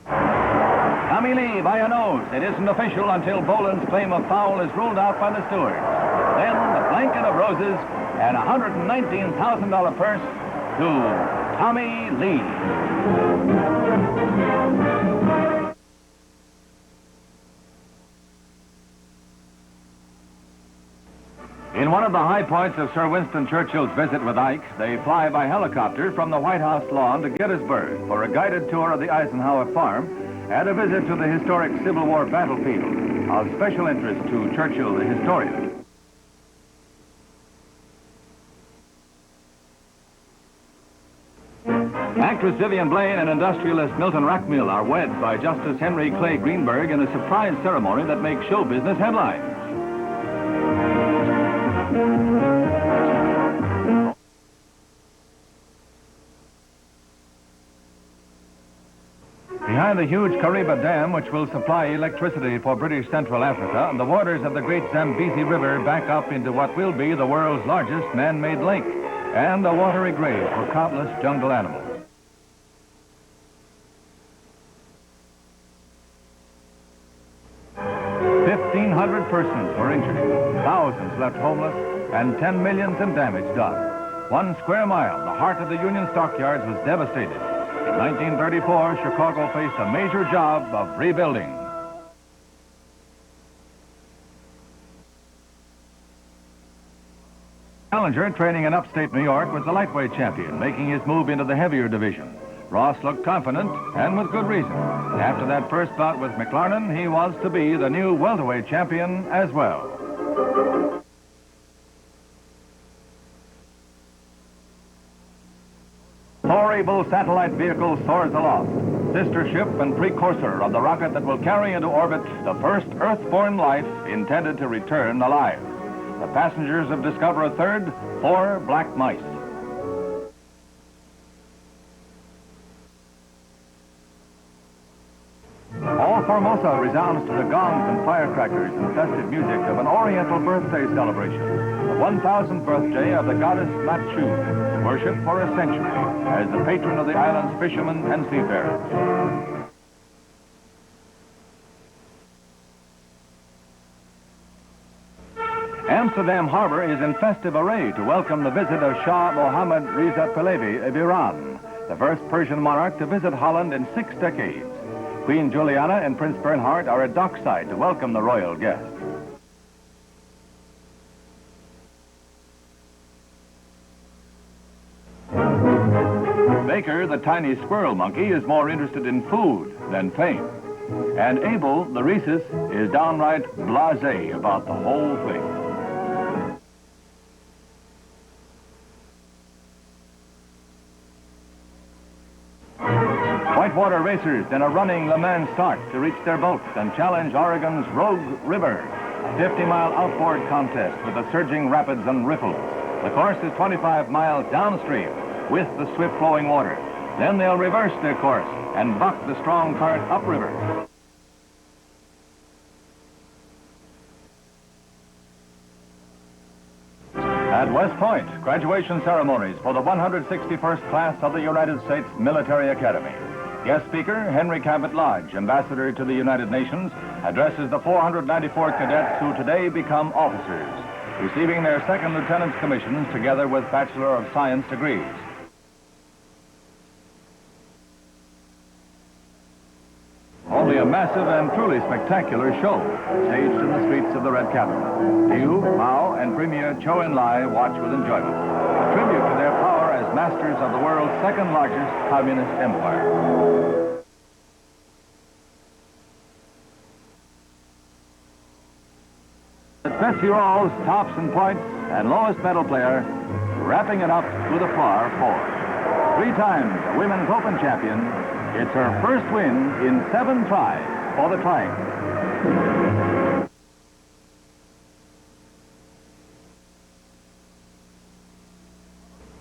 Tommy Lee by a nose. It isn't official until Boland's claim of foul is ruled out by the steward. Then the blanket of roses and a $119,000 purse to Tommy Lee. In one of the high points of Sir Winston Churchill's visit with Ike, they fly by helicopter from the White House lawn to Gettysburg for a guided tour of the Eisenhower farm and a visit to the historic Civil War battlefield, of special interest to Churchill the historian. Actress Vivian Blaine and industrialist Milton Rackmill are wed by Justice Henry Clay Greenberg in a surprise ceremony that makes show business headlines. Behind the huge Kariba Dam, which will supply electricity for British Central Africa, the waters of the great Zambezi River back up into what will be the world's largest man-made lake and a watery grave for countless jungle animals. 1,500 persons were injured, thousands left homeless, and 10 millions in damage done. 1 square mile, the heart of the Union stockyards, was devastated. In 1934, Chicago faced a major job of rebuilding. Challenger, training in upstate New York, was the lightweight champion, making his move into the heavier division. Ross looked confident, and with good reason. After that first bout with McLarnin, he was to be the new welterweight champion as well. Four-able satellite vehicle soars aloft, sister ship and precursor of the rocket that will carry into orbit the first Earth-born life intended to return alive. The passengers of Discoverer 3rd, 4 black mice. All Formosa resounds to the gongs and firecrackers and festive music of an Oriental birthday celebration, the 1000th birthday of the goddess Matchu, worshipped for a century as the patron of the island's fishermen and seafarers. Amsterdam Harbor is in festive array to welcome the visit of Shah Mohammad Reza Pahlavi of Iran, the first Persian monarch to visit Holland in 6 decades. Queen Juliana and Prince Bernhard are at dockside to welcome the royal guest. Baker, the tiny squirrel monkey, is more interested in food than fame. And Abel, the rhesus, is downright blasé about the whole thing. Whitewater racers in a running Le Mans start to reach their boats and challenge Oregon's Rogue River, a 50-mile outboard contest with the surging rapids and riffles. The course is 25 miles downstream with the swift-flowing water. Then they'll reverse their course and buck the strong current upriver. At West Point, graduation ceremonies for the 161st class of the United States Military Academy. Guest speaker, Henry Cabot Lodge, Ambassador to the United Nations, addresses the 494 cadets who today become officers, receiving their second lieutenant's commissions together with Bachelor of Science degrees. Only a massive and truly spectacular show staged in the streets of the Red Capital. You, Mao, and Premier Zhou Enlai watch with enjoyment, a tribute to their power as masters of the world's second largest communist empire. Betsy Rawls tops in points and lowest medal player, wrapping it up with a par 4. 3 times a Women's Open champion, it's her first win in 7 tries for the triangle.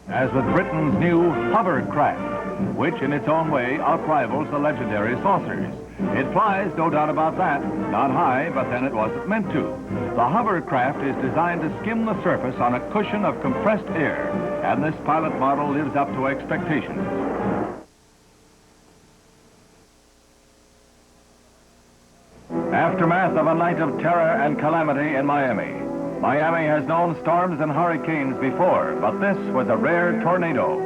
As with Britain's new hovercraft, which in its own way outrivals the legendary saucers. It flies, no doubt about that. Not high, but then it wasn't meant to. The hovercraft is designed to skim the surface on a cushion of compressed air, and this pilot model lives up to expectations. Aftermath of a night of terror and calamity in Miami. Miami has known storms and hurricanes before, but this was a rare tornado,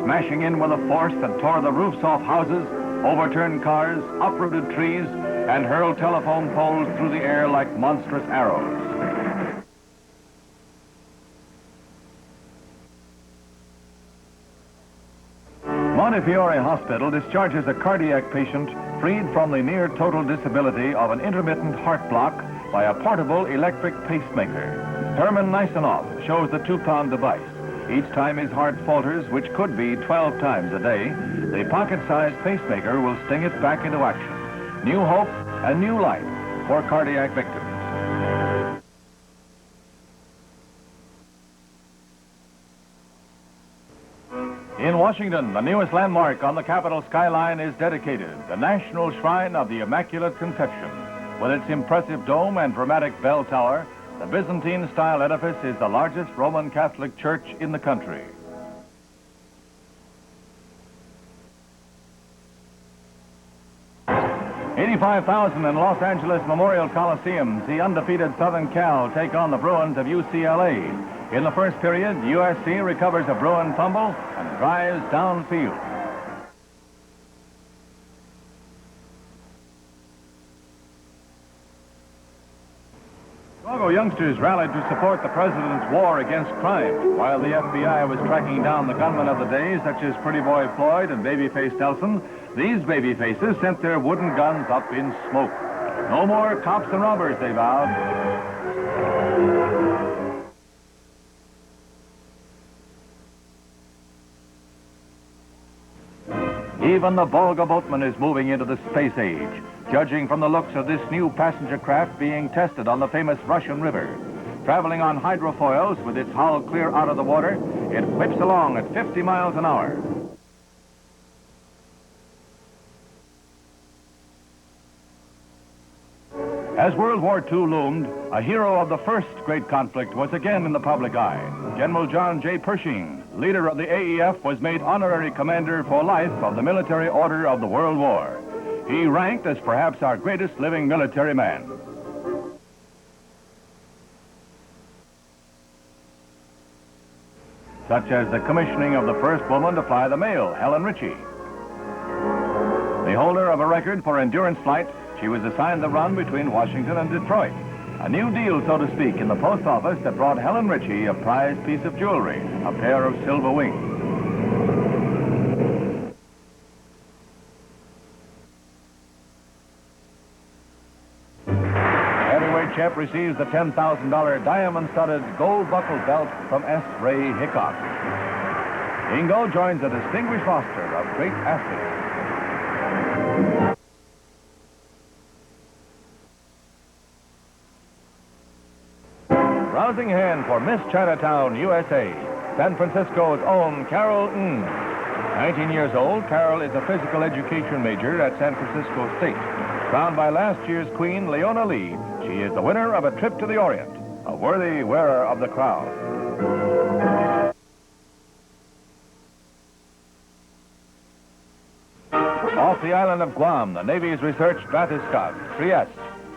smashing in with a force that tore the roofs off houses, overturned cars, uprooted trees, and hurled telephone poles through the air like monstrous arrows. Montefiore Hospital discharges a cardiac patient freed from the near total disability of an intermittent heart block by a portable electric pacemaker. Herman Nisanoff shows the 2-pound device. Each time his heart falters, which could be 12 times a day, the pocket-sized pacemaker will sting it back into action. New hope and new life for cardiac victims. In Washington, the newest landmark on the Capitol skyline is dedicated, the National Shrine of the Immaculate Conception. With its impressive dome and dramatic bell tower, the Byzantine-style edifice is the largest Roman Catholic church in the country. $85,000 in Los Angeles Memorial Coliseum. The undefeated Southern Cal take on the Bruins of UCLA. In the first period, USC recovers a Bruin fumble and drives downfield. Chicago youngsters rallied to support the president's war against crime, while the FBI was tracking down the gunmen of the day, such as Pretty Boy Floyd and Babyface Nelson. These babyfaces sent their wooden guns up in smoke. No more cops and robbers, they vowed. Even the Volga boatman is moving into the space age, judging from the looks of this new passenger craft being tested on the famous Russian River. Traveling on hydrofoils with its hull clear out of the water, it whips along at 50 miles an hour. As World War II loomed, a hero of the first great conflict was again in the public eye. General John J. Pershing, leader of the AEF, was made honorary commander for life of the Military Order of the World War. He ranked as perhaps our greatest living military man. Such as the commissioning of the first woman to fly the mail, Helen Ritchie. The holder of a record for endurance flight, she was assigned the run between Washington and Detroit. A new deal, so to speak, in the post office that brought Helen Ritchie a prized piece of jewelry, a pair of silver wings. handicap receives the $10,000 diamond-studded gold-buckled belt from S. Ray Hickok. Ingo joins a distinguished roster of great athletes. Rousing hand for Miss Chinatown, USA, San Francisco's own Carol Ng. 19 years old, Carol is a physical education major at San Francisco State. Crowned by last year's queen, Leona Lee, she is the winner of a trip to the Orient, a worthy wearer of the crown. Off the island of Guam, the Navy's research bathyscaphe, Trieste,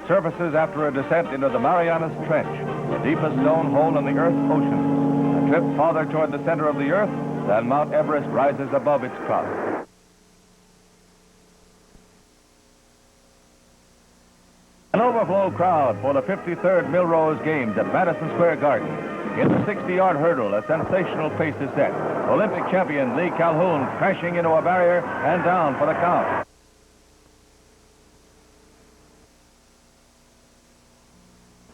surfaces after a descent into the Marianas Trench, the deepest known hole in the Earth's ocean. A trip farther toward the center of the Earth than Mount Everest rises above its crust. An overflow crowd for the 53rd Milrose Games at Madison Square Garden. In the 60-yard hurdle, a sensational pace is set. Olympic champion Lee Calhoun crashing into a barrier and down for the count.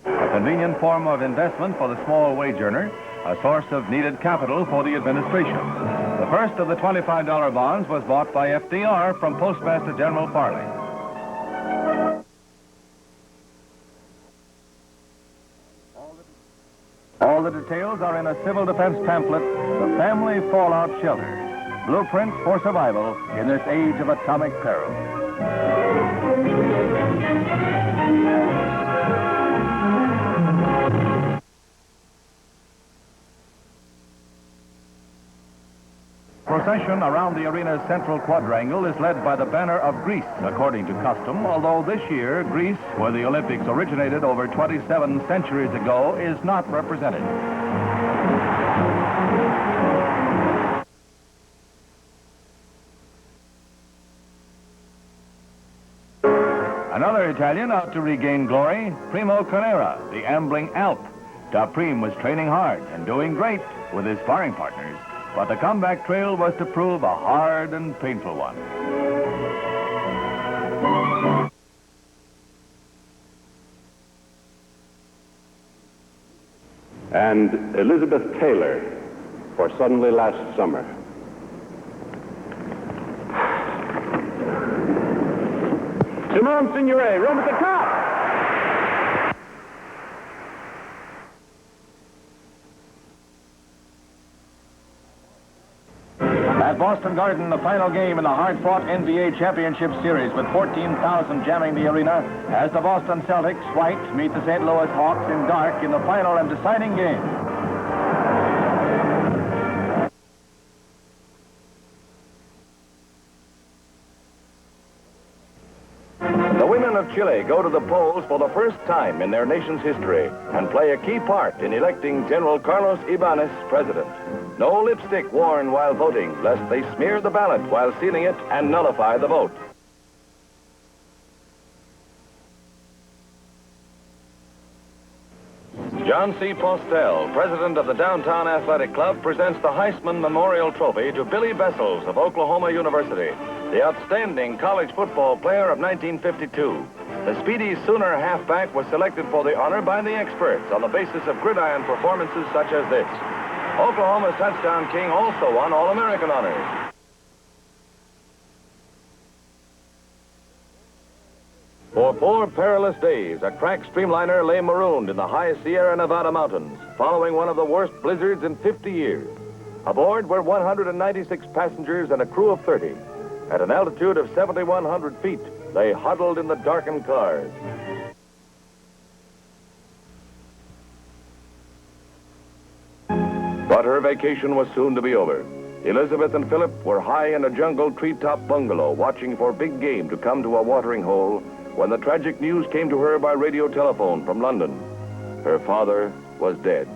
A convenient form of investment for the small wage earner, a source of needed capital for the administration. The first of the $25 bonds was bought by FDR from Postmaster General Farley. All the details are in a civil defense pamphlet, The Family Fallout Shelter, Blueprints for Survival in this age of atomic peril. Procession around the arena's central quadrangle is led by the banner of Greece, according to custom, although this year, Greece, where the Olympics originated over 27 centuries ago, is not represented. Another Italian out to regain glory, Primo Carrera, the ambling Alp. Daprim was training hard and doing great with his sparring partners. But the comeback trail was to prove a hard and painful one.
And Elizabeth Taylor for Suddenly Last Summer. Simone Signore, room at the top.
At Boston Garden, the final game in the hard-fought NBA Championship Series with 14,000 jamming the arena as the Boston Celtics, white, meet the St. Louis Hawks in dark in the final and deciding game.
The women of Chile go to the polls for the first time in their nation's history and play a key part in electing General Carlos Ibanez president. No lipstick worn while voting, lest they smear the ballot while sealing it and nullify the vote. John C. Postel, president of the Downtown Athletic Club, presents the Heisman Memorial Trophy to Billy Bessels of Oklahoma University, the outstanding college football player of 1952. The speedy Sooner halfback was selected for the honor by the experts on the basis of gridiron performances such as this. Oklahoma's touchdown king also won All-American honors. For 4 perilous days, a crack streamliner lay marooned in the high Sierra Nevada mountains, following one of the worst blizzards in 50 years. Aboard were 196 passengers and a crew of 30. At an altitude of 7,100 feet, they huddled in the darkened cars. But her vacation was soon to be over. Elizabeth and Philip were high in a jungle treetop bungalow watching for big game to come to a watering hole when the tragic news came to her by radio telephone from London. Her father was dead.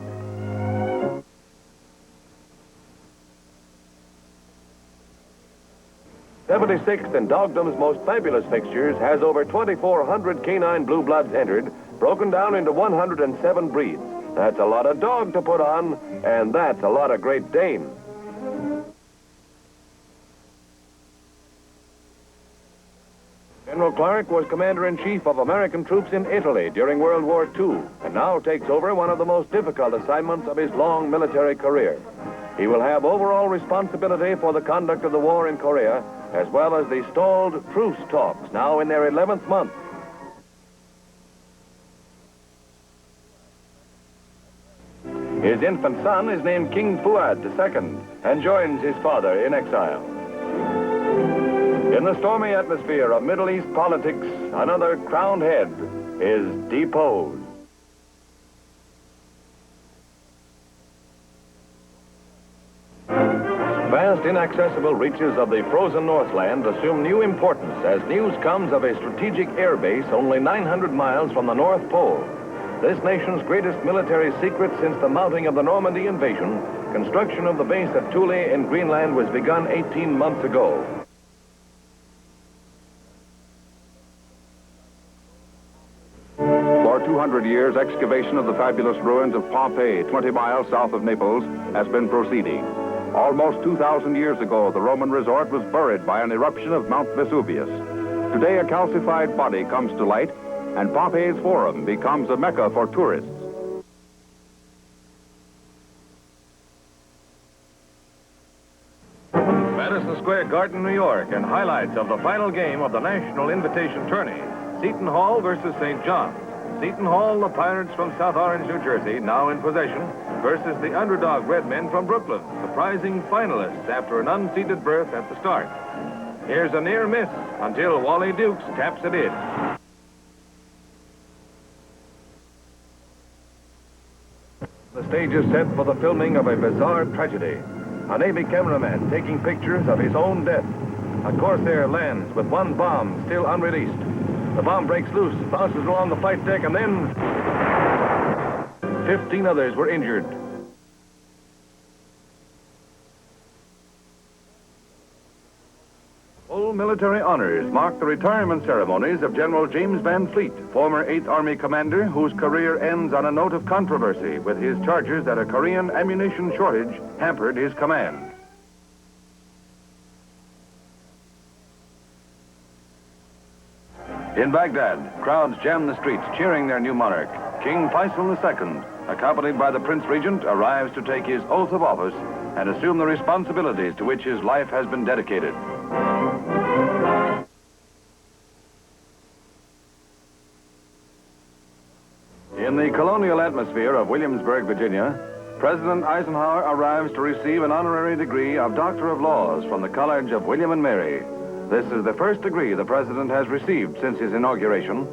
'76th and Dogdom's most fabulous fixtures has over 2,400 canine blue bloods entered, broken down into 107 breeds. That's a lot of dog to put on, and that's a lot of Great Dane. General Clark was Commander-in-Chief of American troops in Italy during World War II, and now takes over one of the most difficult assignments of his long military career. He will have overall responsibility for the conduct of the war in Korea, as well as the stalled truce talks, now in their 11th month. His infant son is named King Fuad II and joins his father in exile. In the stormy atmosphere of Middle East politics, another crowned head is deposed. Vast, inaccessible reaches of the frozen Northland assume new importance as news comes of a strategic air base only 900 miles from the North Pole. This nation's greatest military secret since the mounting of the Normandy invasion, construction of the base at Thule in Greenland was begun 18 months ago.
For 200 years, excavation of the fabulous ruins of Pompeii, 20 miles south of Naples, has been proceeding. Almost 2,000 years ago, the Roman resort was buried by an eruption of Mount Vesuvius. Today, a calcified body comes to light, and Pompeii's Forum becomes a mecca for tourists.
Madison Square Garden, New York, and highlights of the final game of the National Invitation Tourney. Seton Hall versus St. John's. Seton Hall, the Pirates from South Orange, New Jersey, now in possession, versus the underdog Redmen from Brooklyn, surprising finalists after an unseeded berth at the start. Here's a near miss until Wally Dukes taps it in. The stage is set for the filming of a bizarre tragedy. A Navy cameraman taking pictures of his own death. A Corsair lands with one bomb still unreleased. The bomb breaks loose, bounces along the flight deck, and then 15 others were injured. Full military honors mark the retirement ceremonies of General James Van Fleet, former 8th Army commander whose career ends on a note of controversy with his charges that a Korean ammunition shortage hampered his command. In Baghdad, crowds jam the streets cheering their new monarch. King Faisal II, accompanied by the Prince Regent, arrives to take his oath of office and assume the responsibilities to which his life has been dedicated. In the colonial atmosphere of Williamsburg, Virginia, President Eisenhower arrives to receive an honorary degree of Doctor of Laws from the College of William and Mary. This is the first degree the president has received since his inauguration.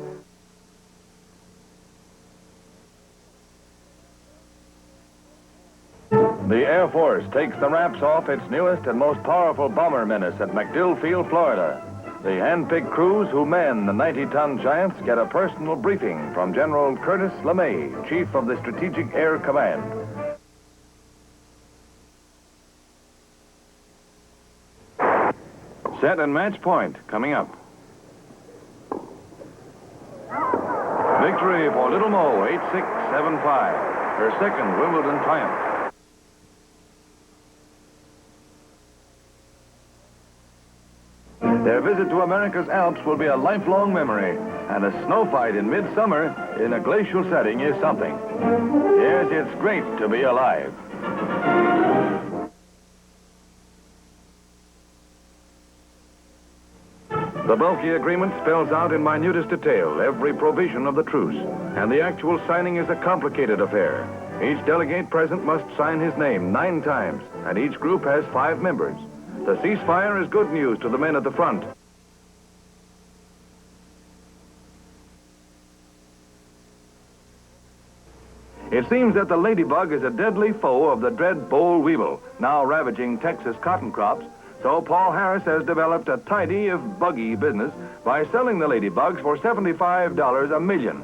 The Air Force takes the wraps off its newest and most powerful bomber menace at MacDill Field, Florida. The hand-picked crews who man the 90-ton giants get a personal briefing from General Curtis LeMay, Chief of the Strategic Air Command. Set and match point coming up. Victory for Little Mo, 8-6-7-5. Her second Wimbledon triumph. Their visit to America's Alps will be a lifelong memory, and a snow fight in midsummer in a glacial setting is something. Yes, it's great to be alive. The bulky agreement spells out in minutest detail every provision of the truce, and the actual signing is a complicated affair. Each delegate present must sign his name 9 times, and each group has 5 members. The ceasefire is good news to the men at the front. It seems that the ladybug is a deadly foe of the dread boll weevil, now ravaging Texas cotton crops. So Paul Harris has developed a tidy if buggy business by selling the ladybugs for $75 a million.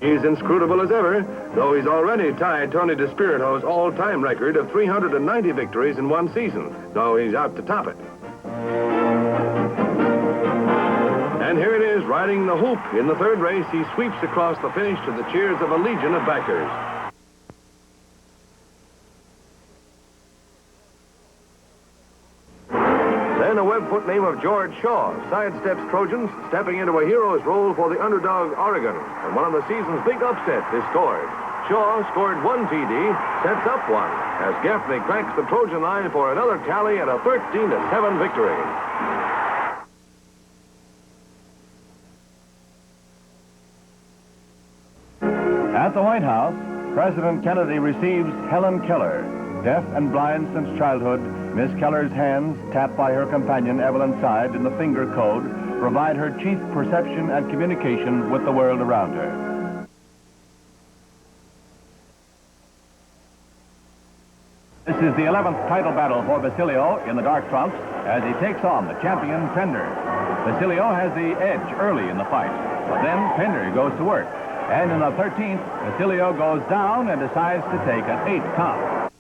He's inscrutable as ever, though he's already tied Tony DeSpirito's all-time record of 390 victories in one season, though he's out to top it. And here it is, riding the hoop. In the third race, he sweeps across the finish to the cheers of a legion of backers. 5-foot name of George Shaw sidesteps Trojans, stepping into a hero's role for the underdog Oregon. And one of the season's big upsets is scored. Shaw scored 1 TD, sets up one, as Gaffney cracks the Trojan line for another tally and a 13-7 victory.
At the White House, President Kennedy receives Helen Keller. Deaf and blind since childhood, Miss Keller's hands, tapped by her companion Evelyn Side in the finger code, provide her chief perception and communication with the world around her. This is the 11th title battle for Basilio in the dark trunks as he takes on the champion Pender. Basilio has the edge early in the fight, but then Pender goes to work. And in the 13th, Basilio goes down and decides to take an 8 count.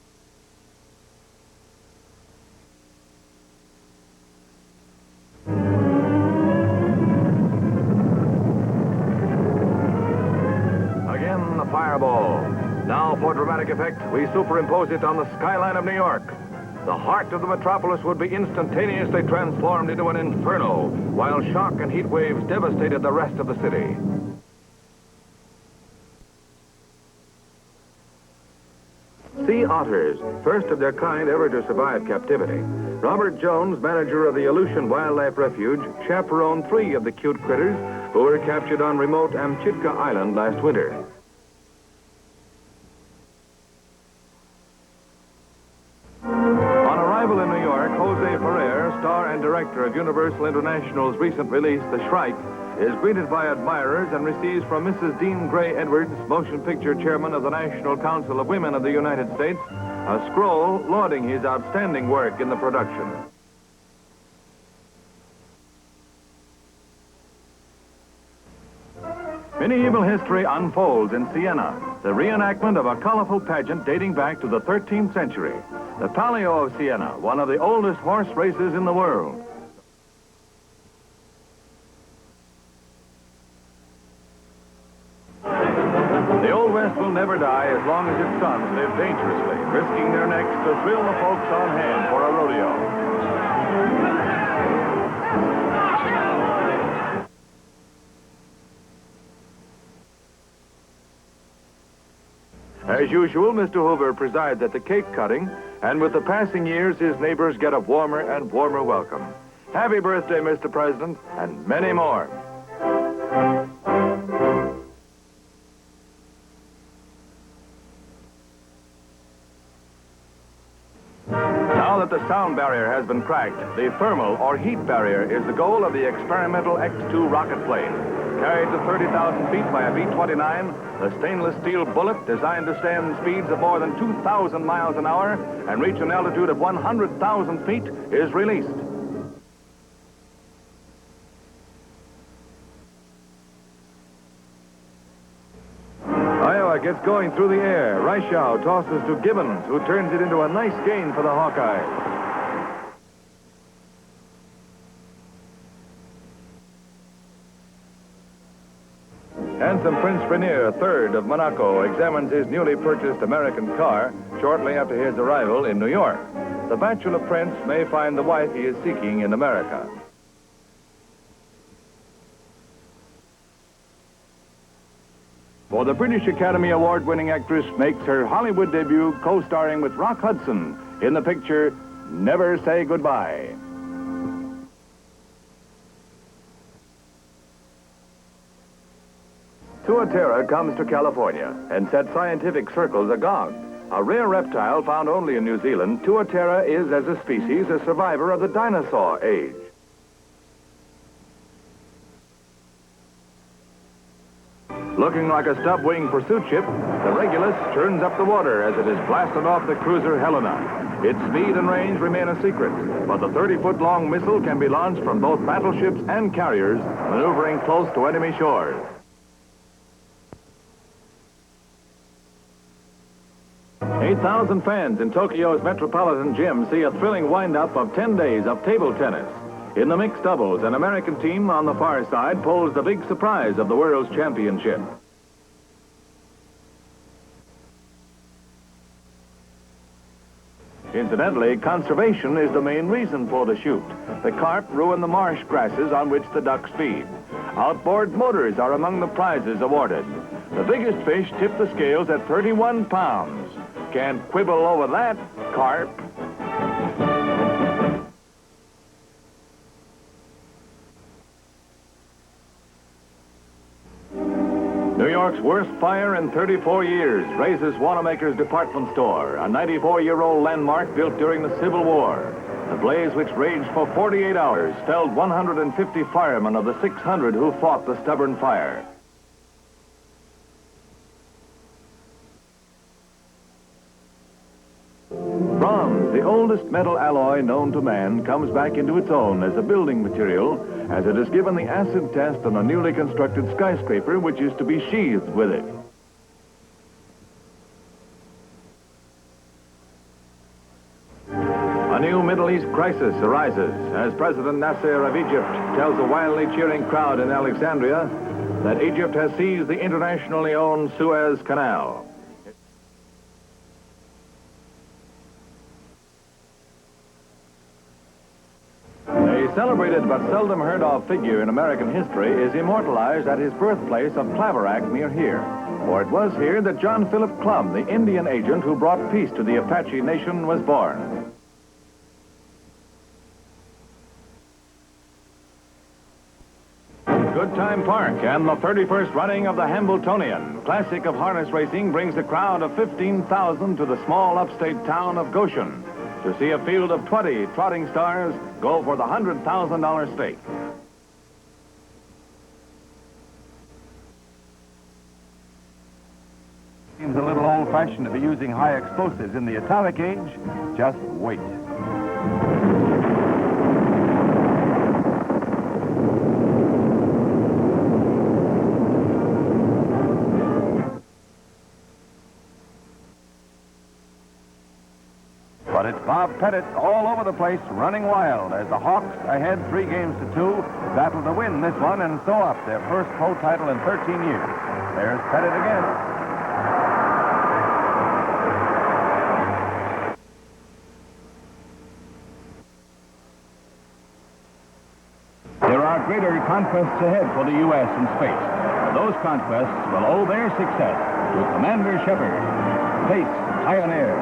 Again, the fireball. Now, for dramatic effect, we superimpose it on the skyline of New York. The heart of the metropolis would be instantaneously transformed into an inferno, while shock and heat waves devastated the rest of the city. Sea otters, first of their kind ever to survive captivity. Robert Jones, manager of the Aleutian Wildlife Refuge, chaperoned 3 of the cute critters who were captured on remote Amchitka Island last winter. On arrival in New York, Jose Ferrer, star and director of Universal International's recent release, The Shrike, is greeted by admirers and receives from Mrs. Dean Gray Edwards, motion picture chairman of the National Council of Women of the United States, a scroll lauding his outstanding work in the production. Medieval history unfolds in Siena, the reenactment of a colorful pageant dating back to the 13th century. The Palio of Siena, one of the oldest horse races in the world. The Old West will never die as long as its sons live dangerously, risking their necks to thrill the folks on hand for a rodeo. As usual, Mr. Hoover presides at the cake cutting, and with the passing years, his neighbors get a warmer and warmer welcome. Happy birthday, Mr. President, and many more. Now that the sound barrier has been cracked, the thermal or heat barrier is the goal of the experimental X-2 rocket plane. Carried to 30,000 feet by a B-29, the stainless steel bullet, designed to stand speeds of more than 2,000 miles an hour and reach an altitude of 100,000 feet, is released. Iowa gets going through the air. Reichow tosses to Gibbons, who turns it into a nice gain for the Hawkeyes. Handsome Prince Rainier, third of Monaco, examines his newly purchased American car shortly after his arrival in New York. The bachelor prince may find the wife he is seeking in America. For the British Academy Award-winning actress makes her Hollywood debut co-starring with Rock Hudson in the picture Never Say Goodbye. Tuatera comes to California and sets scientific circles agog. A rare reptile found only in New Zealand, Tuatera is, as a species, a survivor of the dinosaur age. Looking like a stub-wing pursuit ship, the Regulus churns up the water as it is blasted off the cruiser Helena. Its speed and range remain a secret, but the 30-foot-long missile can be launched from both battleships and carriers, maneuvering close to enemy shores. "8,000 fans in Tokyo's Metropolitan Gym see a thrilling wind-up of 10 days of table tennis. In the mixed doubles, an American team on the far side pulls the big surprise of the World's Championship. Incidentally, conservation is the main reason for the shoot. The carp ruin the marsh grasses on which the ducks feed. Outboard motors are among the prizes awarded. The biggest fish tipped the scales at 31 pounds. Can't quibble over that, carp. New York's worst fire in 34 years raises Wanamaker's department store, a 94-year-old landmark built during the Civil War. The blaze, which raged for 48 hours, felled 150 firemen of the 600 who fought the stubborn fire. Bronze, the oldest metal alloy known to man, comes back into its own as a building material, as it is given the acid test on a newly constructed skyscraper which is to be sheathed with it. A new Middle East crisis arises as President Nasser of Egypt tells a wildly cheering crowd in Alexandria that Egypt has seized the internationally owned Suez Canal. A celebrated but seldom heard of figure in American history is immortalized at his birthplace of Claverack near here. For it was here that John Philip Clum, the Indian agent who brought peace to the Apache nation, was born. Good Time Park and the 31st running of the Hambletonian, classic of harness racing, brings a crowd of 15,000 to the small upstate town of Goshen to see a field of 20 trotting stars go for the $100,000 stake.
Seems a little old-fashioned to be using high explosives in the atomic age. Just wait. But it's Bob Pettit all over the place, running wild, as the Hawks, ahead 3 games to 2, battle to win this one and sew up their first pro title in 13 years. There's Pettit again. There are greater conquests ahead for the U.S. in space. Those conquests will owe their success to Commander Shepard, space pioneer.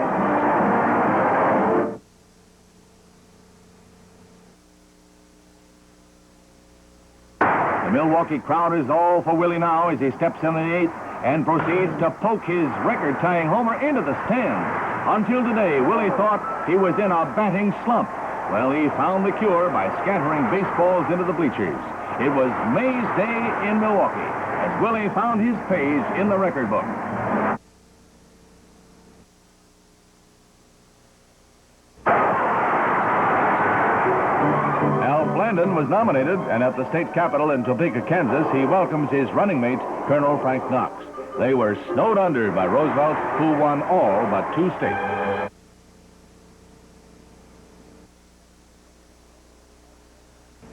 The Milwaukee crowd is all for Willie now as he steps in the 8th and proceeds to poke his record-tying homer into the stands. Until today, Willie thought he was in a batting slump. Well, he found the cure by scattering baseballs into the bleachers. It was May's day in Milwaukee as Willie found his page in the record book. Blandon was nominated, and at the state capitol in Topeka, Kansas, he welcomes his running mate, Colonel Frank Knox. They were snowed under by Roosevelt, who won all but 2 states.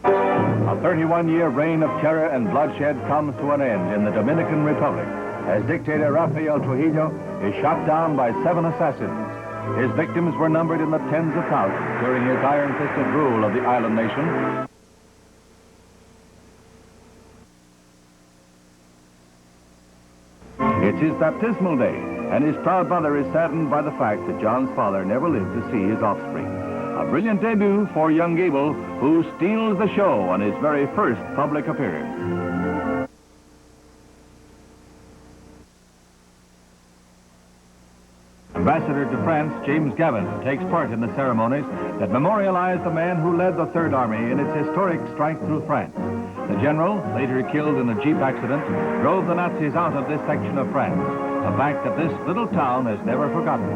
A 31-year reign of terror and bloodshed comes to an end in the Dominican Republic as dictator Rafael Trujillo is shot down by 7 assassins. His victims were numbered in the tens of thousands during his iron-fisted rule of the island nation. It's his baptismal day, and his proud mother is saddened by the fact that John's father never lived to see his offspring. A brilliant debut for young Gable, who steals the show on his very first public appearance. Ambassador to France, James Gavin, takes part in the ceremonies that memorialize the man who led the Third Army in its historic strike through France. The general, later killed in a jeep accident, drove the Nazis out of this section of France, a fact that this little town has never forgotten.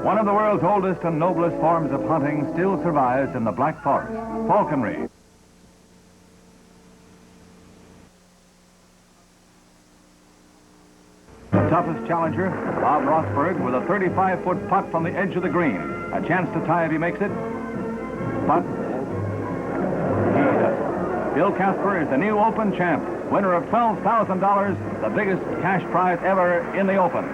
One of the world's oldest and noblest forms of hunting still survives in the Black Forest, falconry. The toughest challenger, Bob Rothberg, with a 35-foot putt from the edge of the green. A chance to tie if he makes it, but he doesn't. Bill Casper is the new Open champ.
winner of $12,000, the biggest cash prize ever in the open.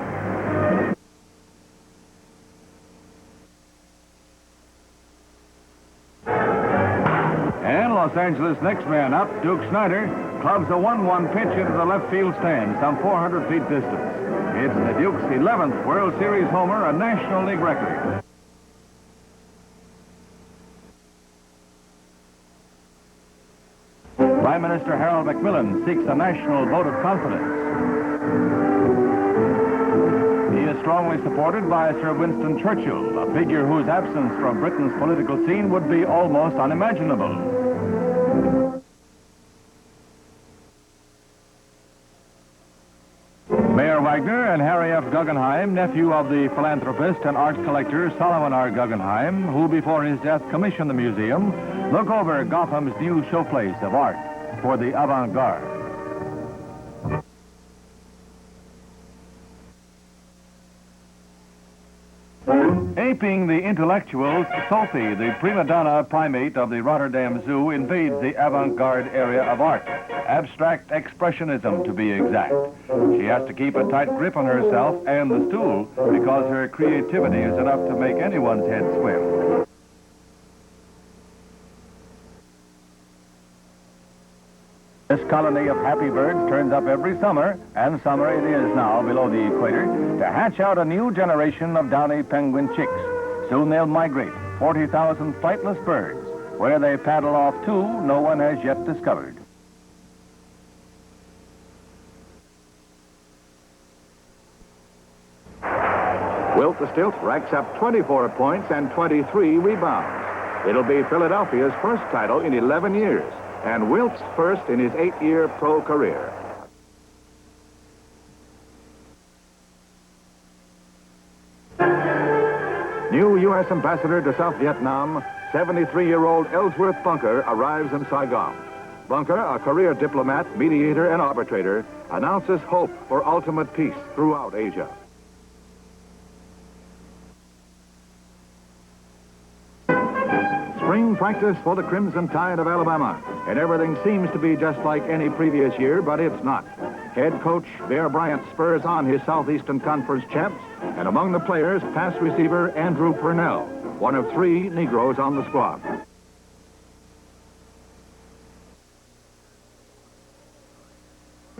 And Los Angeles' next man up, Duke Snyder, clubs a 1-1 pitch into the left field stand, some 400 feet distant. It's the Duke's 11th World Series homer, a National League record. Prime Minister Harold Macmillan seeks a national vote of confidence. He is strongly supported by Sir Winston Churchill, a figure whose absence from Britain's political scene would be almost unimaginable. Mayor Wagner and Harry F. Guggenheim, nephew of the philanthropist and art collector Solomon R. Guggenheim, who before his death commissioned the museum, look over Gotham's new showplace of art for the avant-garde. Aping the intellectuals, Sophie, the prima donna primate of the Rotterdam Zoo, invades the avant-garde area of art. Abstract expressionism, to be exact. She has to keep a tight grip on herself and the stool because her creativity is enough to make anyone's head swim. This colony of happy birds turns up every summer, and summer it is now below the equator, to hatch out a new generation of downy penguin chicks. Soon they'll migrate, 40,000 flightless birds. Where they paddle off to, no one has yet discovered.
Wilt the Stilt racks up 24 points and 23 rebounds. It'll be Philadelphia's first title in 11 years, and Wilt's first in his 8-year pro career. New U.S. Ambassador to South Vietnam, 73-year-old Ellsworth Bunker arrives in Saigon. Bunker, a career diplomat, mediator, and arbitrator, announces hope for ultimate peace throughout Asia. Spring practice for the Crimson Tide of Alabama, and everything seems to be just like any previous year, but it's not. Head coach Bear Bryant spurs on his Southeastern Conference champs, and among the players, pass receiver Andrew Purnell, one of 3 Negroes on the squad.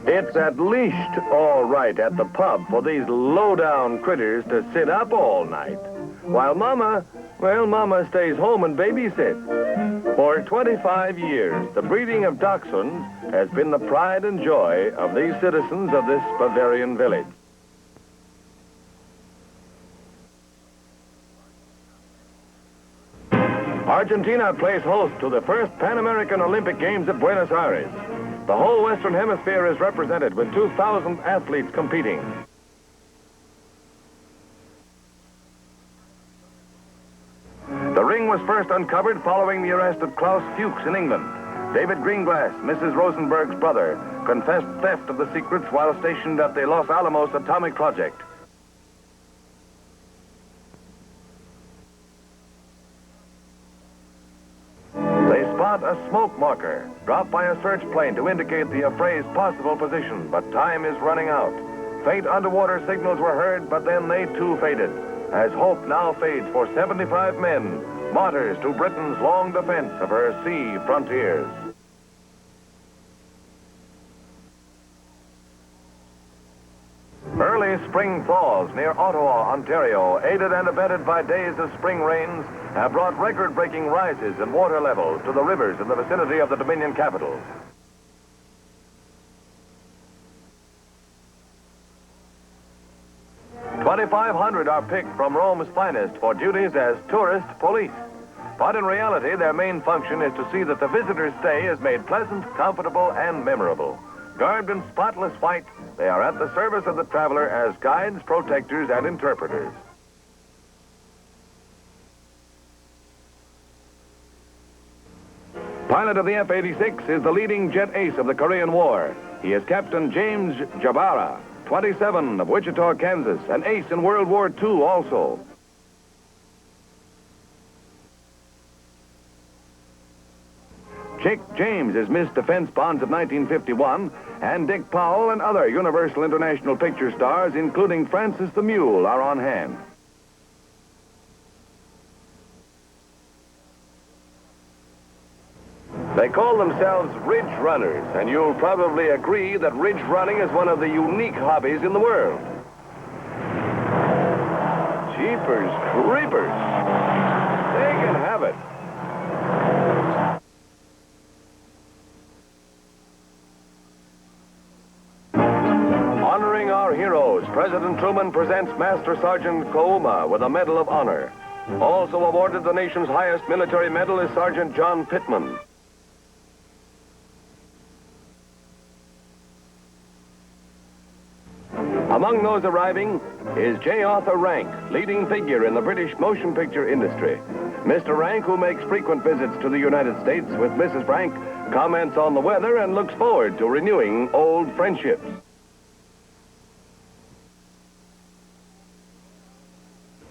It's at least all right at the pub for these low-down critters to sit up all night, while Mama stays home and babysits. For 25 years, the breeding of dachshunds has been the pride and joy of these citizens of this Bavarian village. Argentina plays host to the first Pan American Olympic Games at Buenos Aires. The whole Western Hemisphere is represented with 2,000 athletes competing. The ring was first uncovered following the arrest of Klaus Fuchs in England. David Greenglass, Mrs. Rosenberg's brother, confessed theft of the secrets while stationed at the Los Alamos Atomic Project. They spot a smoke marker dropped by a search plane to indicate the affray's possible position, but time is running out. Faint underwater signals were heard, but then they too faded, as hope now fades for 75 men, martyrs to Britain's long defense of her sea frontiers. Early spring thaws near Ottawa, Ontario, aided and abetted by days of spring rains, have brought record-breaking rises in water levels to the rivers in the vicinity of the Dominion capital. $2,500 are picked from Rome's finest for duties as tourist police. But in reality, their main function is to see that the visitor's stay is made pleasant, comfortable, and memorable. Garbed in spotless white, they are at the service of the traveler as guides, protectors, and interpreters. Pilot of the F-86 is the leading jet ace of the Korean War. He is Captain James Jabara, 27, of Wichita, Kansas, an ace in World War II also. Chick James is Miss Defense Bonds of 1951, and Dick Powell and other Universal International Picture stars, including Francis the Mule, are on hand. They call themselves ridge runners, and you'll probably agree that ridge running is one of the unique hobbies in the world. Jeepers creepers. They can have it. Honoring our heroes, President Truman presents Master Sergeant Kouma with a Medal of Honor. Also awarded the nation's highest military medal is Sergeant John Pittman. Among those arriving is J. Arthur Rank, leading figure in the British motion picture industry. Mr. Rank, who makes frequent visits to the United States with Mrs. Rank, comments on the weather and looks forward to renewing old friendships.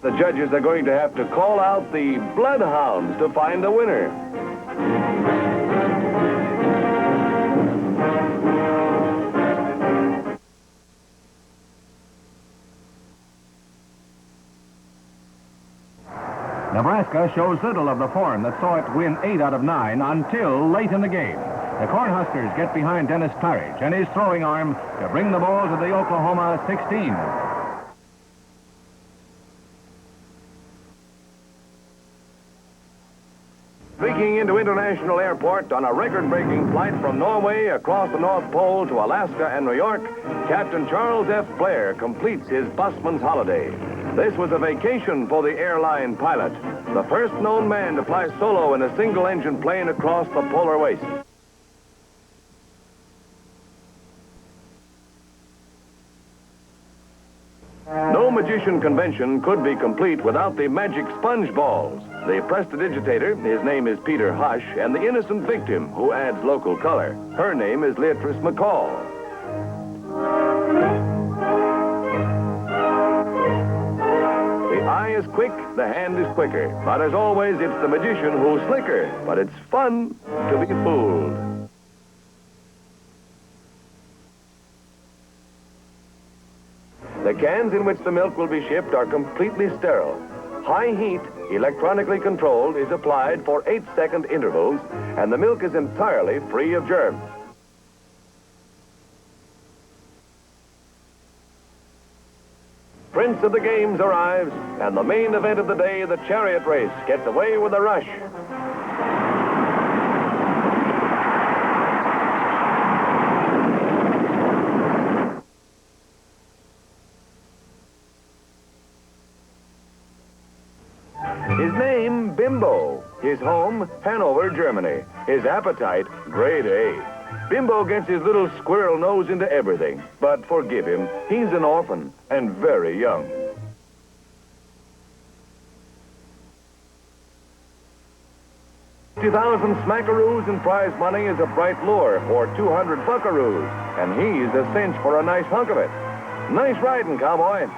The judges are going to have to call out the bloodhounds to find a winner.
Nebraska shows little of the form that saw it win 8 out of 9 until late in the game. The Cornhuskers get behind Dennis Claridge and his throwing arm to bring the ball to the Oklahoma 16.
Speaking into International Airport on a record-breaking flight from Norway across the North Pole to Alaska and New York, Captain Charles F. Blair completes his busman's holiday. This was a vacation for the airline pilot, the first known man to fly solo in a single-engine plane across the polar waste. No magician convention could be complete without the magic sponge balls. The prestidigitator, his name is Peter Hush, and the innocent victim, who adds local color. Her name is Leatrice McCall. The eye is quick, the hand is quicker. But as always, it's the magician who's slicker. But it's fun to be fooled. The cans in which the milk will be shipped are completely sterile. High heat, electronically controlled, is applied for 8-second intervals, and the milk is entirely free of germs. Prince of the Games arrives, and the main event of the day, the chariot race, gets away with a rush. His name, Bimbo. His home, Hanover, Germany. His appetite, grade A. Bimbo gets his little squirrel nose into everything. But forgive him, he's an orphan and very young. $50,000 smackaroos in prize money is a bright lure for 200 buckaroos, and he's a cinch for a nice hunk of it. Nice riding, cowboy.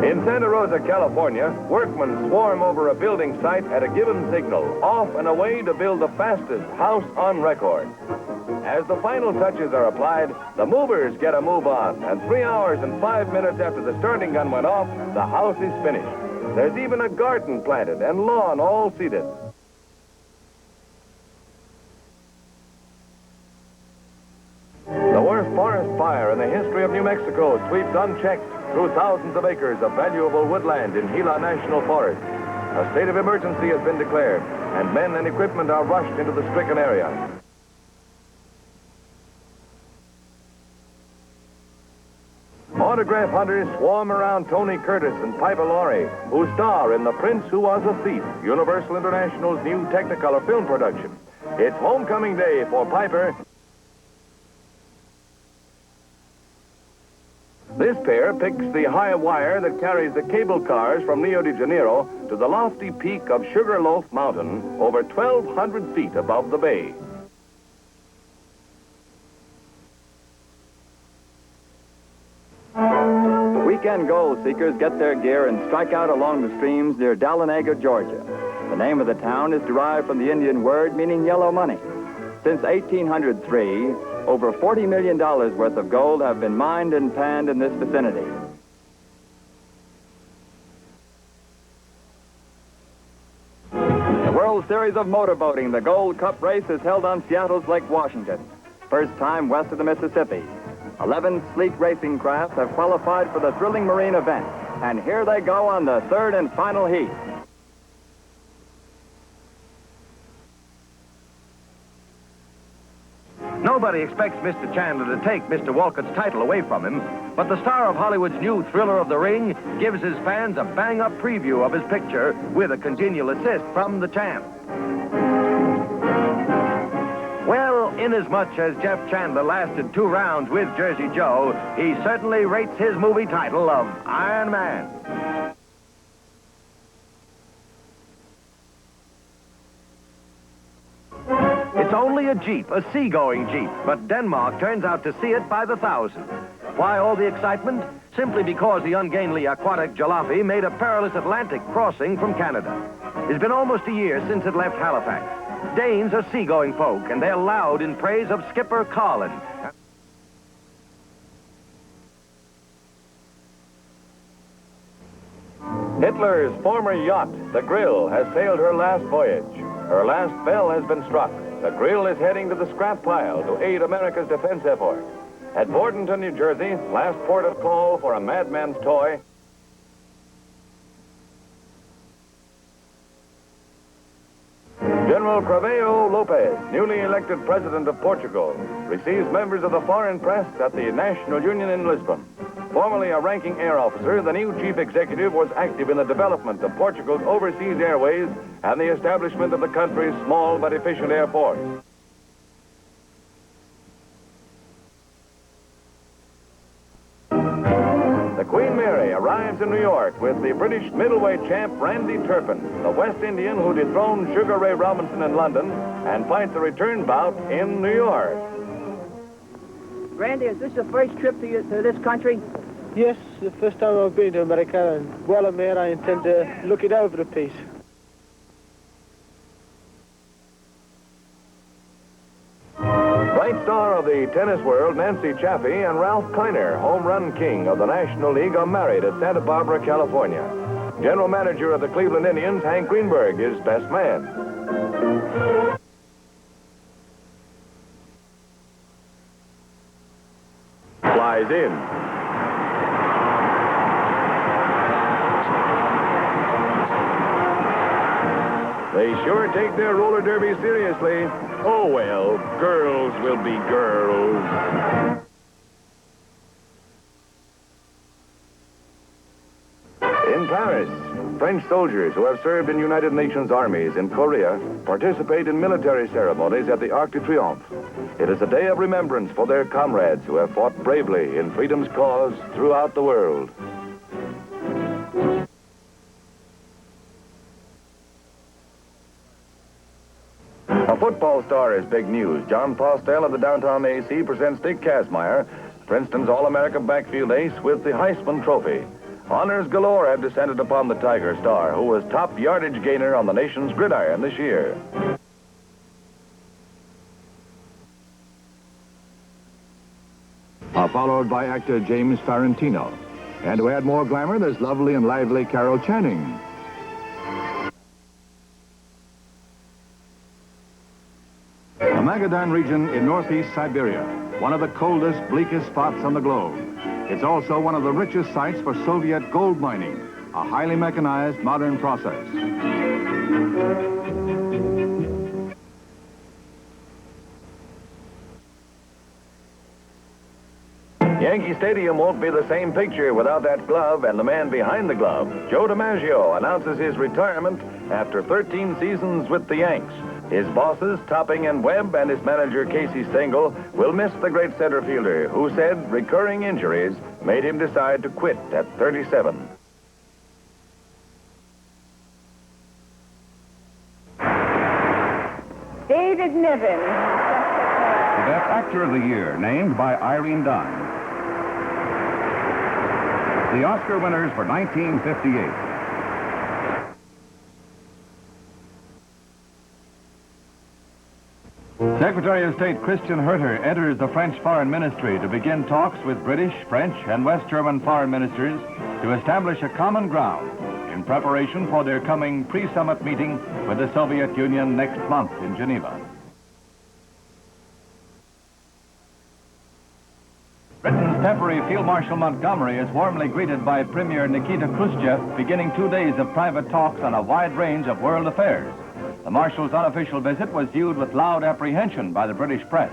In Santa Rosa, California, workmen swarm over a building site at a given signal, off and away to build the fastest house on record. As the final touches are applied, the movers get a move on, and 3 hours and 5 minutes after the starting gun went off, the house is finished. There's even a garden planted and lawn all seeded. The worst forest fire in the history of New Mexico sweeps unchecked through thousands of acres of valuable woodland in Gila National Forest. A state of emergency has been declared, and men and equipment are rushed into the stricken area. Autograph hunters swarm around Tony Curtis and Piper Laurie, who star in The Prince Who Was a Thief, Universal International's new Technicolor film production. It's homecoming day for Piper. This pair picks the high wire that carries the cable cars from Rio de Janeiro to the lofty peak of Sugarloaf Mountain, over 1,200 feet above the bay.
Weekend gold seekers get their gear and strike out along the streams near Dahlonega, Georgia. The name of the town is derived from the Indian word meaning yellow money. Since 1803, over $40 million worth of gold have been mined and panned in this vicinity. The World Series of Motorboating, the Gold Cup race, is held on Seattle's Lake Washington. First time west of the Mississippi. 11 sleek racing crafts have qualified for the thrilling marine event. And here they go on the third and final heat.
Nobody expects Mr. Chandler to take Mr. Walcott's title away from him, but the star of Hollywood's new Thriller of the Ring gives his fans a bang-up preview of his picture with a congenial assist from the champ. Well, inasmuch as Jeff Chandler lasted 2 rounds with Jersey Joe, he certainly rates his movie title of Iron Man. It's only a Jeep, a seagoing Jeep, but Denmark turns out to see it by the thousand. Why all the excitement? Simply because the ungainly aquatic jalopy made a perilous Atlantic crossing from Canada. It's been almost a year since it left Halifax. Danes are seagoing folk, and they're loud in praise of Skipper Carlin. Hitler's former yacht, the Grill, has sailed her last voyage. Her last bell has been struck. The Grill is heading to the scrap pile to aid America's defense effort. At Bordenton, New Jersey, last port of call for a madman's toy, General Craveo Lopez, newly elected president of Portugal, receives members of the foreign press at the National Union in Lisbon. Formerly a ranking air officer, the new chief executive was active in the development of Portugal's overseas airways and the establishment of the country's small but efficient air force. The Queen Mary arrives in New York with the British middleweight champ Randy Turpin, the West Indian who dethroned Sugar Ray Robinson in London and fights a return bout in New York.
Randy, is this the first trip to this country?
Yes, the first time I've been to America, and while I'm here I intend to look it over a piece.
Bright star of the tennis world, Nancy Chaffee, and Ralph Kiner, home run king of the National League, are married at Santa Barbara, California. General manager of the Cleveland Indians, Hank Greenberg, is best man. Flies in. They sure take their roller derby seriously. Oh, well, girls will be girls. In Paris, French soldiers who have served in United Nations armies in Korea participate in military ceremonies at the Arc de Triomphe. It is a day of remembrance for their comrades who have fought bravely in freedom's cause throughout the world. A football star is big news. John Postel of the Downtown AC presents Dick Kazmaier, Princeton's All-America backfield ace, with the Heisman Trophy. Honors galore have descended upon the Tiger star, who was top yardage gainer on the nation's gridiron this year.
Followed by actor James Farentino. And to add more glamour, there's lovely and lively Carol Channing. The Magadan region in northeast Siberia, one of the coldest, bleakest spots on the globe. It's also one of the richest sites for Soviet gold mining, a highly mechanized modern process.
Yankee Stadium won't be the same picture without that glove and the man behind the glove. Joe DiMaggio announces his retirement after 13 seasons with the Yanks. His bosses, Topping and Webb, and his manager, Casey Stengel, will miss the great center fielder, who said recurring injuries made him decide to quit at 37.
David Niven.
Cadet Actor of the Year, named by Irene Dunn. the Oscar winners for 1958.
Secretary of State Christian Herter enters the French Foreign Ministry to begin talks with British, French, and West German foreign ministers to establish a common ground in preparation for their coming pre-summit meeting with the Soviet Union next month in Geneva. Britain's temporary Field Marshal Montgomery is warmly greeted by Premier Nikita Khrushchev, beginning 2 days of private talks on a wide range of world affairs. The Marshal's unofficial visit was viewed with loud apprehension by the British press.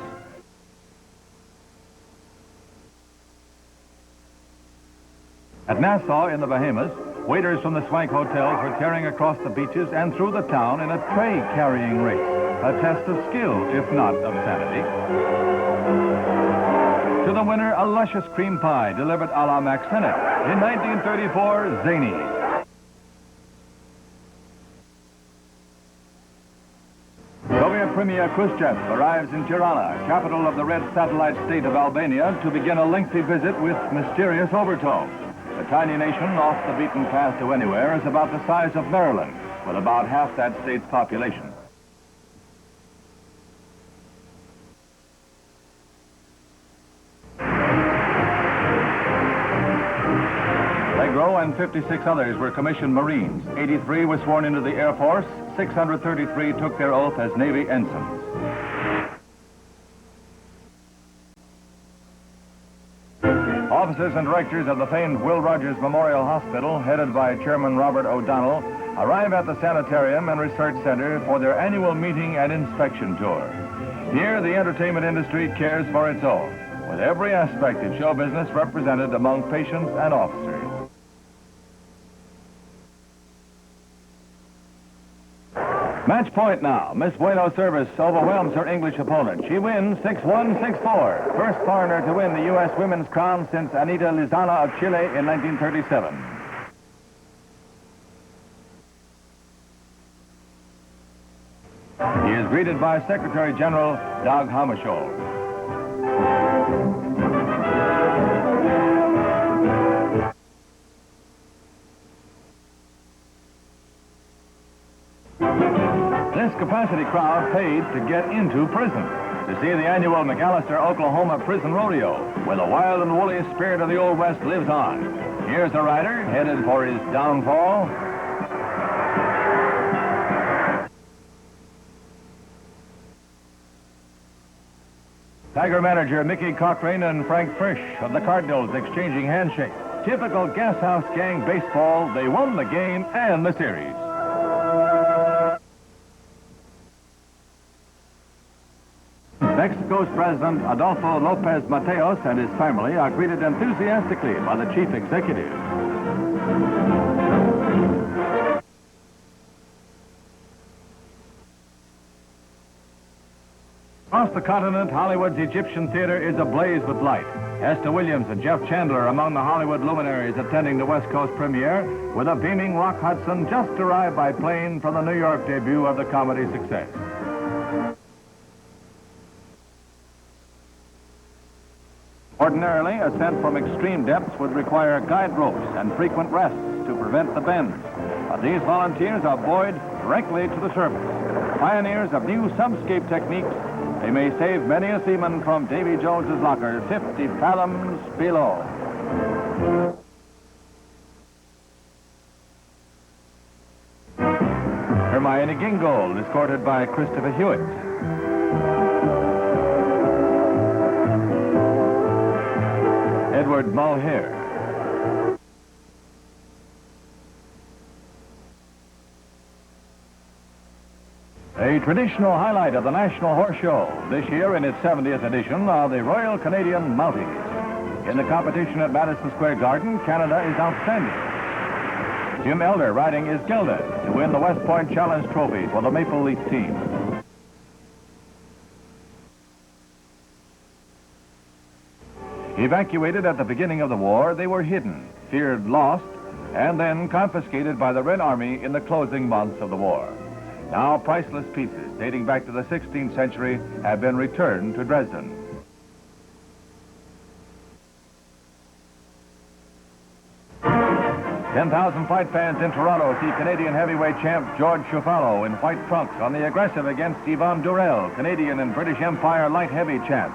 At Nassau in the Bahamas, waiters from the swank hotels were tearing across the beaches and through the town in a tray-carrying race, a test of skill, if not of sanity. To the winner, a luscious cream pie delivered a la Max Sennett. In 1934, zany. Soviet Premier Khrushchev arrives in Tirana, capital of the red satellite state of Albania, to begin a lengthy visit with mysterious overtones. The tiny nation, off the beaten path to anywhere, is about the size of Maryland, with about half that state's population. Allegro and 56 others were commissioned Marines. 83 were sworn into the Air Force. 633 took their oath as Navy ensigns. Officers and directors of the famed Will Rogers Memorial Hospital, headed by Chairman Robert O'Donnell, arrive at the Sanitarium and Research Center for their annual meeting and inspection tour. Here, the entertainment industry cares for its own, with every aspect of show business represented among patients and officers. Match point now. Miss Buenos Service overwhelms her English opponent. She wins 6-1, 6-4. First foreigner to win the U.S. women's crown since Anita Lizana of Chile in 1937. He is greeted by Secretary General Dag Hammarskjöld. This capacity crowd paid to get into prison to see the annual McAllister, Oklahoma prison rodeo, where the wild and woolly spirit of the Old West lives on. Here's a rider headed for his downfall. Tiger manager Mickey Cochrane and Frank Frisch of the Cardinals exchanging handshakes. Typical gas house gang baseball, they won the game and the series. Mexico's President Adolfo Lopez Mateos and his family are greeted enthusiastically by the chief executive. Across the continent, Hollywood's Egyptian Theater is ablaze with light. Esther Williams and Jeff Chandler among the Hollywood luminaries attending the West Coast premiere, with a beaming Rock Hudson just arrived by plane from the New York debut of the comedy success. Ordinarily, ascent from extreme depths would require guide ropes and frequent rests to prevent the bends. But these volunteers are buoyed directly to the surface. Pioneers of new subscape techniques, they may save many a seaman from Davy Jones's locker 50 fathoms below. Hermione Gingold, escorted by Christopher Hewitt. Edward Mulhare. A traditional highlight of the National Horse Show, this year in its 70th edition, are the Royal Canadian Mounties. In the competition at Madison Square Garden, Canada is outstanding. Jim Elder riding Isgelda to win the West Point Challenge Trophy for the Maple Leaf team. Evacuated at the beginning of the war, they were hidden, feared lost, and then confiscated by the Red Army in the closing months of the war. Now priceless pieces dating back to the 16th century have been returned to Dresden. 10,000 fight fans in Toronto see Canadian heavyweight champ George Chufalo in white trunks on the aggressive against Yvon Durrell, Canadian and British Empire light heavy champ.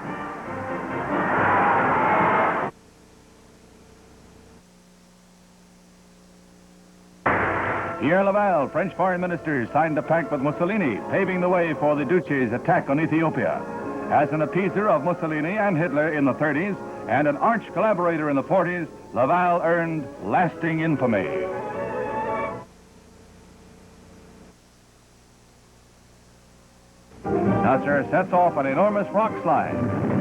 Pierre Laval, French foreign minister, signed a pact with Mussolini, paving the way for the Duce's attack on Ethiopia. As an appeaser of Mussolini and Hitler in the 30s and an arch collaborator in the 40s, Laval earned lasting infamy. Nasser sets off an enormous rock slide,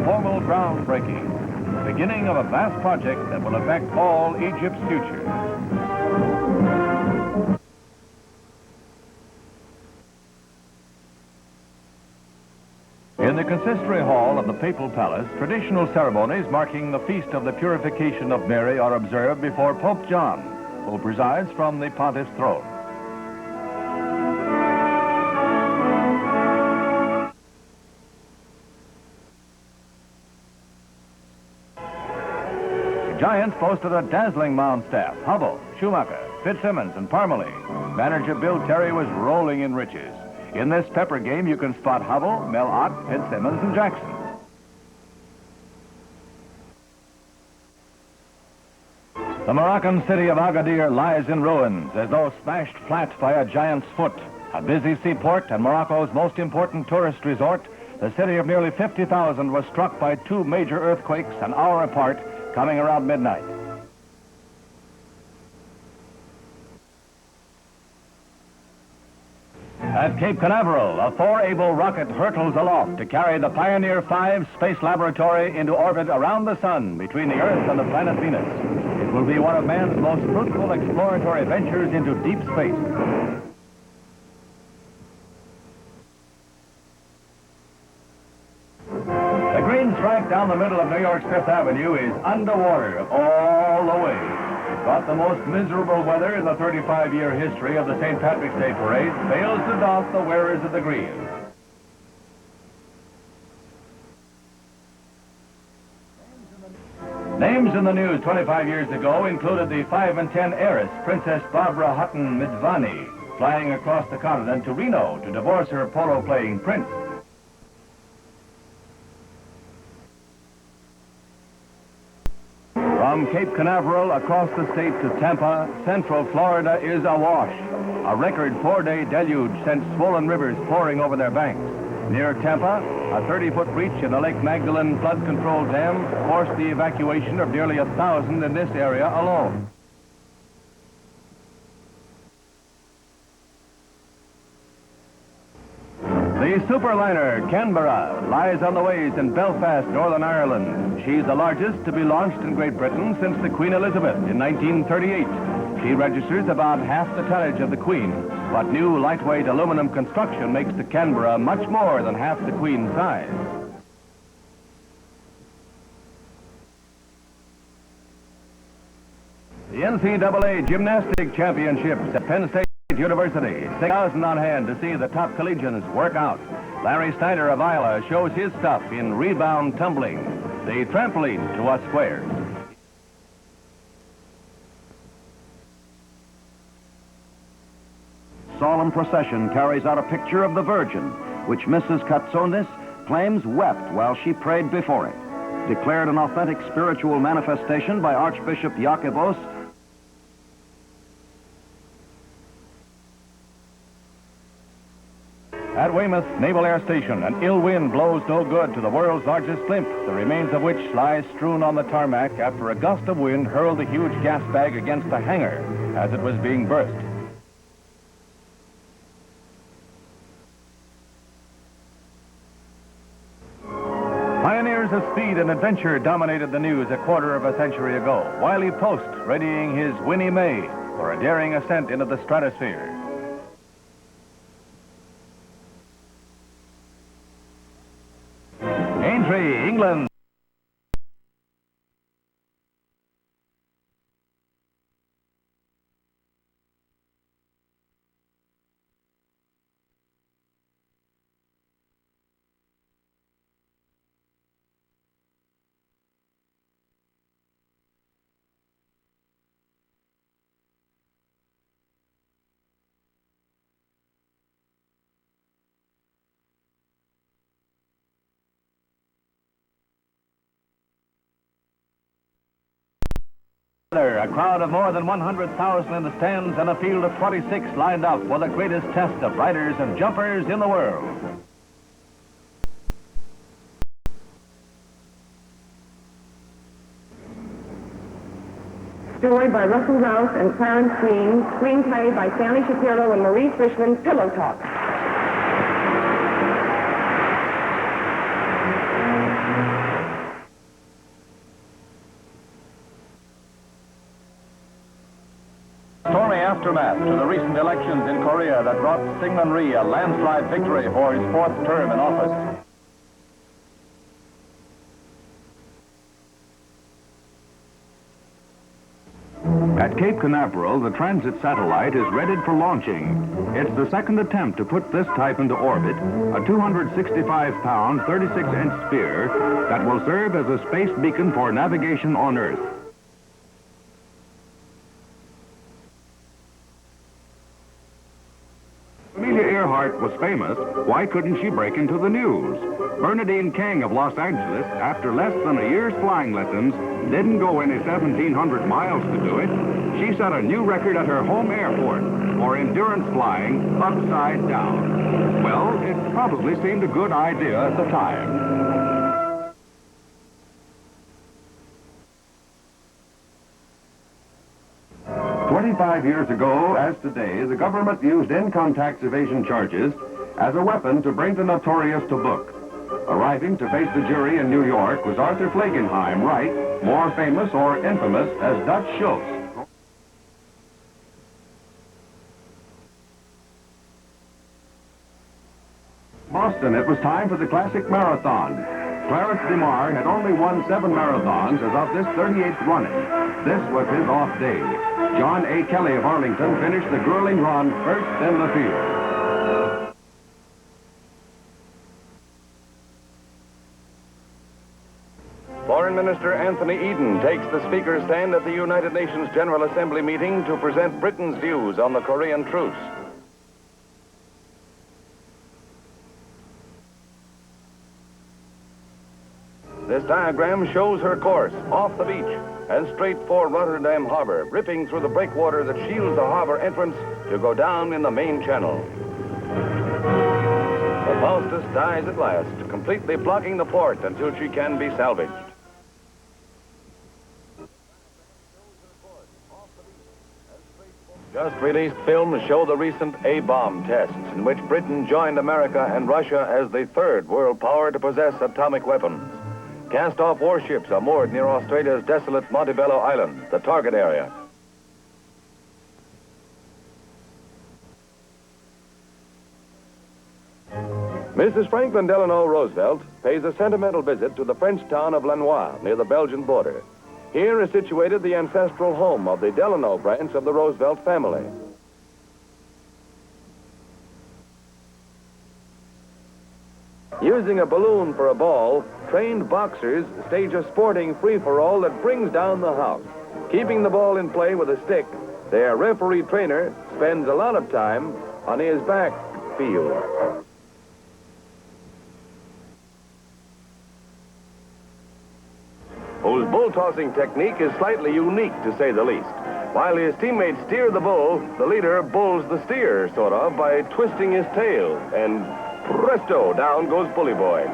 formal groundbreaking, beginning of a vast project that will affect all Egypt's future. In the consistory hall of the Papal Palace, traditional ceremonies marking the feast of the purification of Mary are observed before Pope John, who presides from the pontiff's throne. The Giants boasted a dazzling mound staff: Hubble, Schumacher, Fitzsimmons, and Parmalee. Manager Bill Terry was rolling in riches. In this pepper game, you can spot Hubble, Mel Ott, Fitzsimmons, and Jackson. The Moroccan city of Agadir lies in ruins, as though smashed flat by a giant's foot. A busy seaport and Morocco's most important tourist resort, the city of nearly 50,000 was struck by two major earthquakes an hour apart, coming around midnight. At Cape Canaveral, a four-able rocket hurtles aloft to carry the Pioneer 5 space laboratory into orbit around the sun between the Earth and the planet Venus. It will be one of man's most fruitful exploratory ventures into deep space. The green stripe down the middle of New York's Fifth Avenue is underwater all the way. But the most miserable weather in the 35-year history of the St. Patrick's Day Parade fails to daunt the wearers of the green. Names in the news 25 years ago included the 5 and 10 heiress, Princess Barbara Hutton Midvani, flying across the continent to Reno to divorce her polo-playing prince. From Cape Canaveral across the state to Tampa, Central Florida is awash. A record 4-day deluge sent swollen rivers pouring over their banks. Near Tampa, a 30-foot breach in the Lake Magdalene flood control dam forced the evacuation of nearly 1,000 in this area alone. The superliner Canberra lies on the ways in Belfast, Northern Ireland. She's the largest to be launched in Great Britain since the Queen Elizabeth in 1938. She registers about half the tonnage of the Queen, but new lightweight aluminum construction makes the Canberra much more than half the Queen's size. The NCAA Gymnastic Championships at Penn State University. 6,000 on hand to see the top collegians work out. Larry Steiner of Iowa shows his stuff in rebound tumbling, the trampoline to us squares.
Solemn procession carries out a picture of the Virgin, which Mrs. Katsonis claims wept while she prayed before it. Declared an authentic spiritual manifestation by Archbishop Yakubos.
At Weymouth Naval Air Station, an ill wind blows no good to the world's largest blimp, the remains of which lie strewn on the tarmac after a gust of wind hurled the huge gas bag against the hangar as it was being burst. Pioneers of speed and adventure dominated the news a quarter of a century ago. Wiley Post readying his Winnie May for a daring ascent into the stratosphere. Aintree, England. A crowd of more than 100,000 in the stands and a field of 26 lined up for the greatest test of riders and jumpers in the world.
Story by Russell Rouse and Clarence Green. Screenplay by Stanley Shapiro and Maurice Richmond. Pillow Talk.
Stormy aftermath to the recent elections in Korea that brought Syngman Rhee a landslide victory for his fourth term in office. At Cape Canaveral, the transit satellite is readied for launching. It's the second attempt to put this type into orbit, a 265-pound, 36-inch sphere that will serve as a space beacon for navigation on Earth. Amelia Earhart was famous. Why couldn't she break into the news? Bernadine King of Los Angeles, after less than a year's flying lessons, didn't go any 1,700 miles to do it. She set a new record at her home airport for endurance flying upside down. Well, it probably seemed a good idea at the time. 25 years ago, as today, the government used income tax evasion charges as a weapon to bring the notorious to book. Arriving to face the jury in New York was Arthur Flegenheim, Wright, more famous or infamous as Dutch Schultz. Boston, it was time for the classic marathon. Clarence DeMar had only won 7 marathons as of this 38th running. This was his off day. John A. Kelly of Arlington finished the grueling run first in the field.
Foreign Minister Anthony Eden takes the speaker's stand at the United Nations General Assembly meeting to present Britain's views on the Korean truce. This diagram shows her course off the beach and straight for Rotterdam Harbor, ripping through the breakwater that shields the harbor entrance to go down in the main channel. The Faustus dies at last, completely blocking the port until she can be salvaged. Just released films show the recent A-bomb tests in which Britain joined America and Russia as the third world power to possess atomic weapons. Cast-off warships are moored near Australia's desolate Montebello Island, the target area. Mrs. Franklin Delano Roosevelt pays a sentimental visit to the French town of Lanois, near the Belgian border. Here is situated the ancestral home of the Delano branch of the Roosevelt family. Using a balloon for a ball, trained boxers stage a sporting free-for-all that brings down the house. Keeping the ball in play with a stick, their referee trainer spends a lot of time on his backfield. Whose bull-tossing technique is slightly unique, to say the least. While his teammates steer the bull, the leader bulls the steer, sort of, by twisting his tail, and presto, down goes Bully Boy.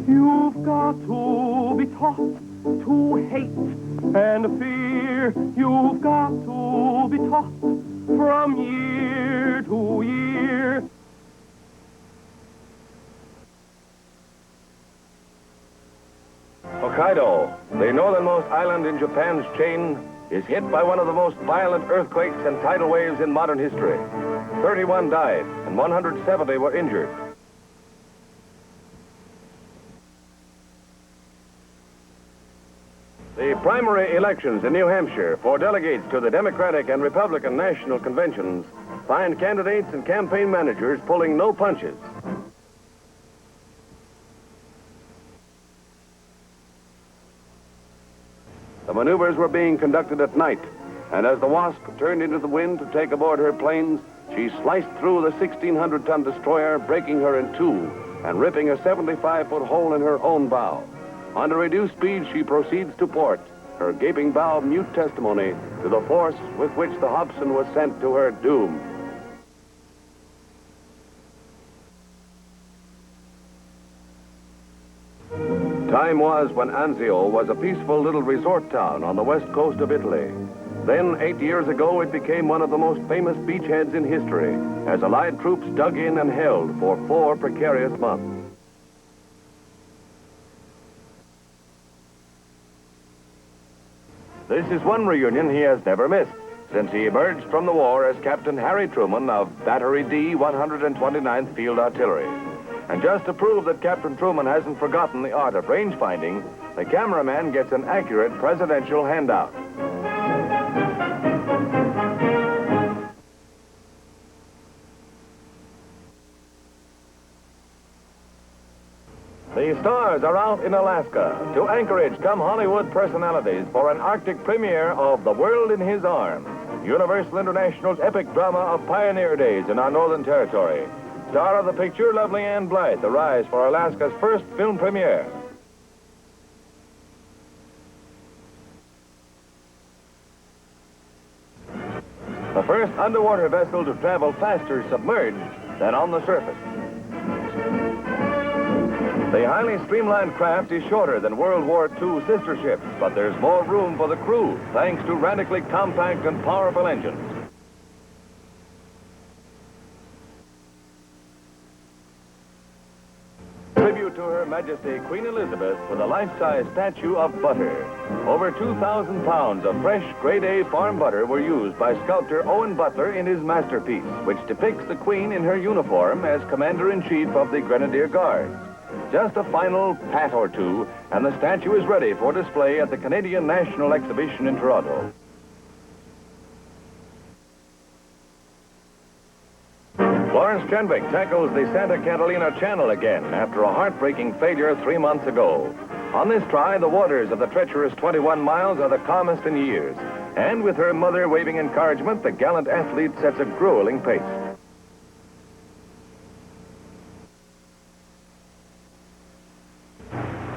You've got to be taught to hate and fear. You've got to be taught from year to year.
Hokkaido, the northernmost island in Japan's chain, is hit by one of the most violent earthquakes and tidal waves in modern history. 31 died and 170 were injured. The primary elections in New Hampshire for delegates to the Democratic and Republican national conventions find candidates and campaign managers pulling no punches. The maneuvers were being conducted at night, and as the Wasp turned into the wind to take aboard her planes, she sliced through the 1,600-ton destroyer, breaking her in two and ripping a 75-foot hole in her own bow. Under reduced speed, she proceeds to port, her gaping bow mute testimony to the force with which the Hobson was sent to her doom. Time was when Anzio was a peaceful little resort town on the west coast of Italy. Then, 8 years ago, it became one of the most famous beachheads in history, as Allied troops dug in and held for 4 precarious months. This is one reunion he has never missed, since he emerged from the war as Captain Harry Truman of Battery D, 129th Field Artillery. And just to prove that Captain Truman hasn't forgotten the art of range finding, the cameraman gets an accurate presidential handout. The stars are out in Alaska. To Anchorage come Hollywood personalities for an Arctic premiere of The World in His Arms, Universal International's epic drama of pioneer days in our Northern Territory. Star of the picture, lovely Ann Blythe, arrives for Alaska's first film premiere. The first underwater vessel to travel faster submerged than on the surface. The highly streamlined craft is shorter than World War II sister ships, but there's more room for the crew, thanks to radically compact and powerful engines. Tribute to Her Majesty Queen Elizabeth with a life-size statue of butter. Over 2,000 pounds of fresh grade A farm butter were used by sculptor Owen Butler in his masterpiece, which depicts the Queen in her uniform as Commander-in-Chief of the Grenadier Guards. Just a final pat or two, and the statue is ready for display at the Canadian National Exhibition in Toronto. Lawrence Chenwick tackles the Santa Catalina Channel again after a heartbreaking failure 3 months ago. On this try, the waters of the treacherous 21 miles are the calmest in years. And with her mother waving encouragement, the gallant athlete sets a grueling pace.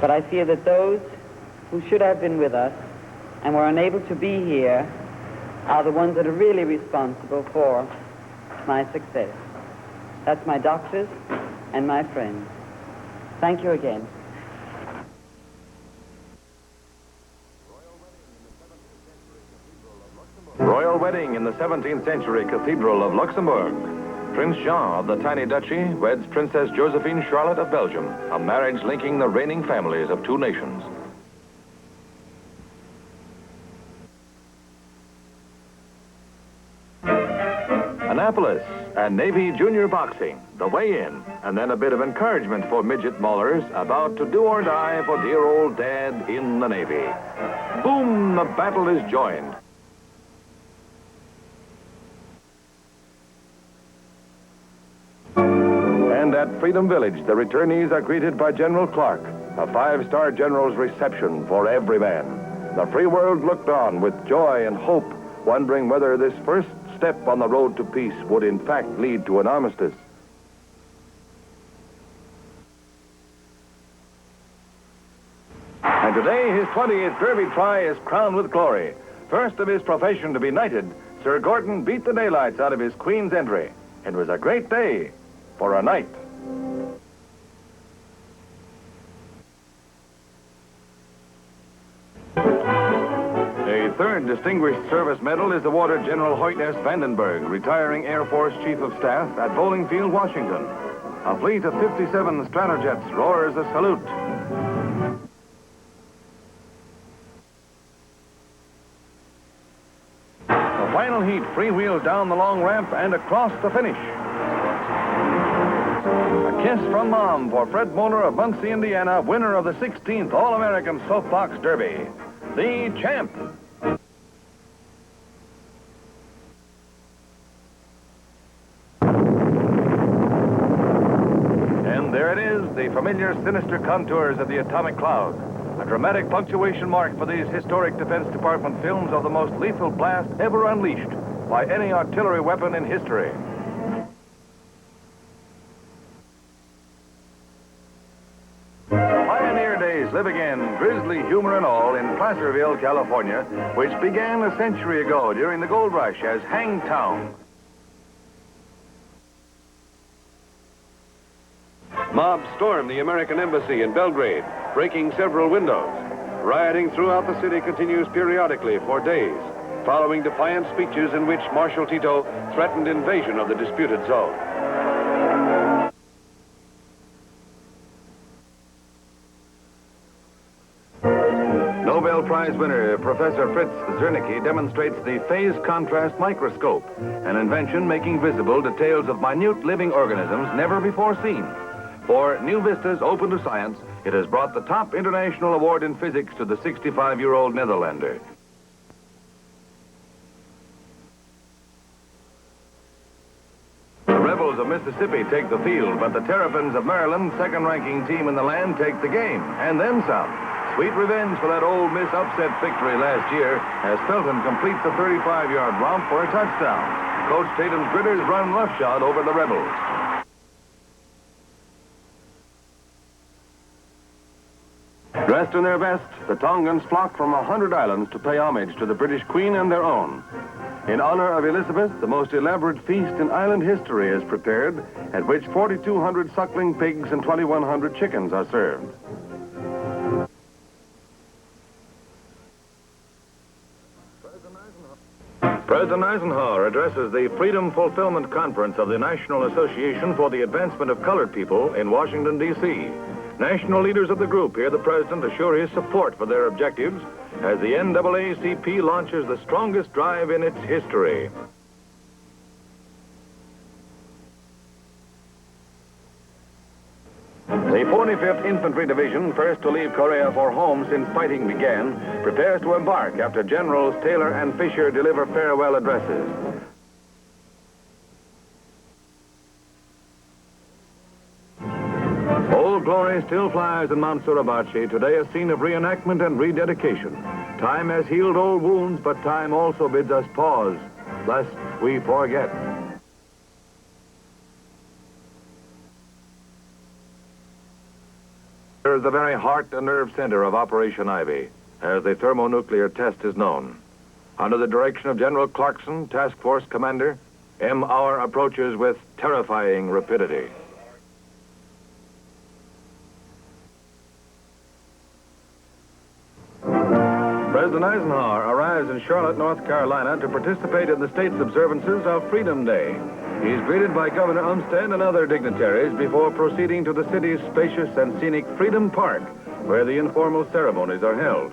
But I feel that those who should have been with us and were unable to be here are the ones that are really responsible for my success. That's my doctors and my friends. Thank you again.
Royal wedding in the 17th century Cathedral of Luxembourg. Prince Jean of the tiny duchy weds Princess Josephine Charlotte of Belgium, a marriage linking the reigning families of 2 nations. Annapolis and Navy junior boxing, the weigh-in, and then a bit of encouragement for midget maulers about to do or die for dear old Dad in the Navy. Boom, the battle is joined. And at Freedom Village, the returnees are greeted by General Clark, a 5-star general's reception for every man. The free world looked on with joy and hope, wondering whether this first step on the road to peace would in fact lead to an armistice. And today, his 20th Derby try is crowned with glory. First of his profession to be knighted, Sir Gordon beat the daylights out of his Queen's entry. It was a great day for a knight. A third Distinguished Service Medal is awarded General Hoyt S. Vandenberg, retiring Air Force Chief of Staff at Bowling Field, Washington. A fleet of 57 Stratojets roars a salute. The final heat freewheels down the long ramp and across the finish. A kiss from Mom for Fred Moeller of Muncie, Indiana, winner of the 16th All-American Soapbox Derby. The champ. And there it is, the familiar sinister contours of the atomic cloud. A dramatic punctuation mark for these historic Defense Department films of the most lethal blast ever unleashed by any artillery weapon in history.
stories live again, grisly humor and all, in Placerville, California, which began a century ago during the gold rush as Hangtown.
Mobs stormed the American embassy in Belgrade, breaking several windows. Rioting throughout the city continues periodically for days, following defiant speeches in which Marshal Tito threatened invasion of the disputed zone.
Nobel Prize winner Professor Fritz Zernike demonstrates the phase contrast microscope, an invention making visible details of minute living organisms never before seen. For New Vistas Open to Science, it has brought the top international award in physics to the 65-year-old Netherlander. The rebels of Mississippi take the field, but the Terrapins of Maryland, second-ranking team in the land, take the game, and then some. Sweet revenge for that Ole Miss upset victory last year as Felton completes a 35-yard romp for a touchdown. Coach Tatum's Gritters run roughshod over the rebels. Dressed in their best, the Tongans flock from 100 islands to pay homage to the British Queen and their own. In honor of Elizabeth, the most elaborate feast in island history is prepared, at which 4,200 suckling pigs and 2,100 chickens are served. President Eisenhower addresses the Freedom Fulfillment Conference of the National Association for the Advancement of Colored People in Washington, D.C. National leaders of the group hear the president assure his support for their objectives as the NAACP launches the strongest drive in its history. The 45th Infantry Division, first to leave Korea for home since fighting began, prepares to embark after Generals Taylor and Fisher deliver farewell addresses. Old glory still flies in Mount Suribachi, today a scene of reenactment and rededication. Time has healed old wounds, but time also bids us pause, lest we forget. Here is the very heart and nerve center of Operation Ivy, as the thermonuclear test is known. Under the direction of General Clarkson, Task Force Commander, M. Auer approaches with terrifying rapidity. President Eisenhower arrives in Charlotte, North Carolina to participate in the state's observances of Freedom Day. He's greeted by Governor Umstead and other dignitaries before proceeding to the city's spacious and scenic Freedom Park, where the informal ceremonies are held.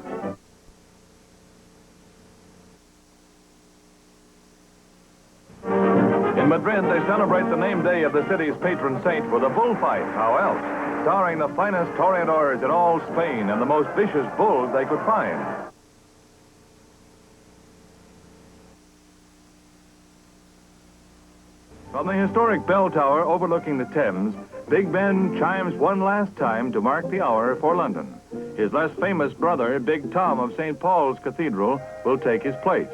In Madrid, they celebrate the name day of the city's patron saint with a bullfight, how else, starring the finest toreadors in all Spain and the most vicious bulls they could find. From the historic bell tower overlooking the Thames, Big Ben chimes one last time to mark the hour for London. His less famous brother, Big Tom of St. Paul's Cathedral, will take his place.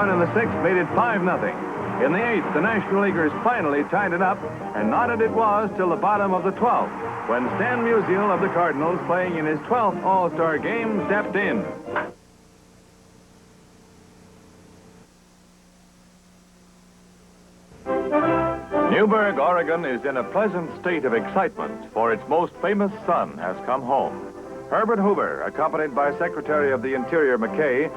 And in the 6th made it 5-0. In the 8th, the National Leaguers finally tied it up, and knotted it was till the bottom of the 12th, when Stan Musial of the Cardinals, playing in his 12th All-Star game, stepped in. Newberg, Oregon is in a pleasant state of excitement, for its most famous son has come home. Herbert Hoover, accompanied by Secretary of the Interior McKay,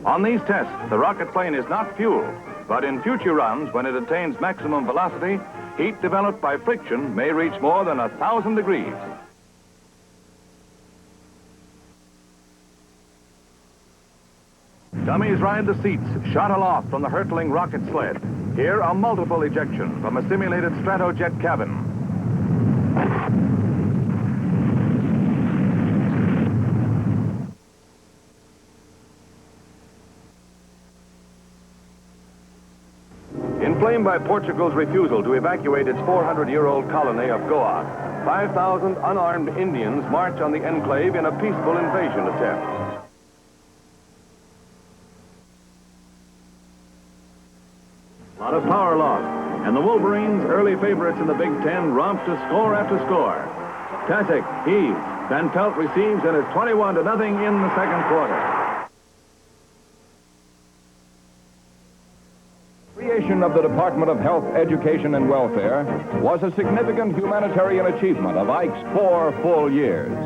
on these tests, the rocket plane is not fueled, but in future runs, when it attains maximum velocity, heat developed by friction may reach more than 1,000 degrees. Dummies ride the seats, shot aloft from the hurtling rocket sled. Here, a multiple ejection from a simulated Stratojet cabin. Inflamed by Portugal's refusal to evacuate its 400-year-old colony of Goa, 5,000 unarmed Indians march on the enclave in a peaceful invasion attempt. A lot of power loss, and the Wolverines, early favorites in the Big Ten, romp to score after score. Tasek heaves. Van Pelt receives, and it's 21-0 in the second quarter.
Creation of the Department of Health, Education, and Welfare was a significant humanitarian achievement of Ike's 4 full years.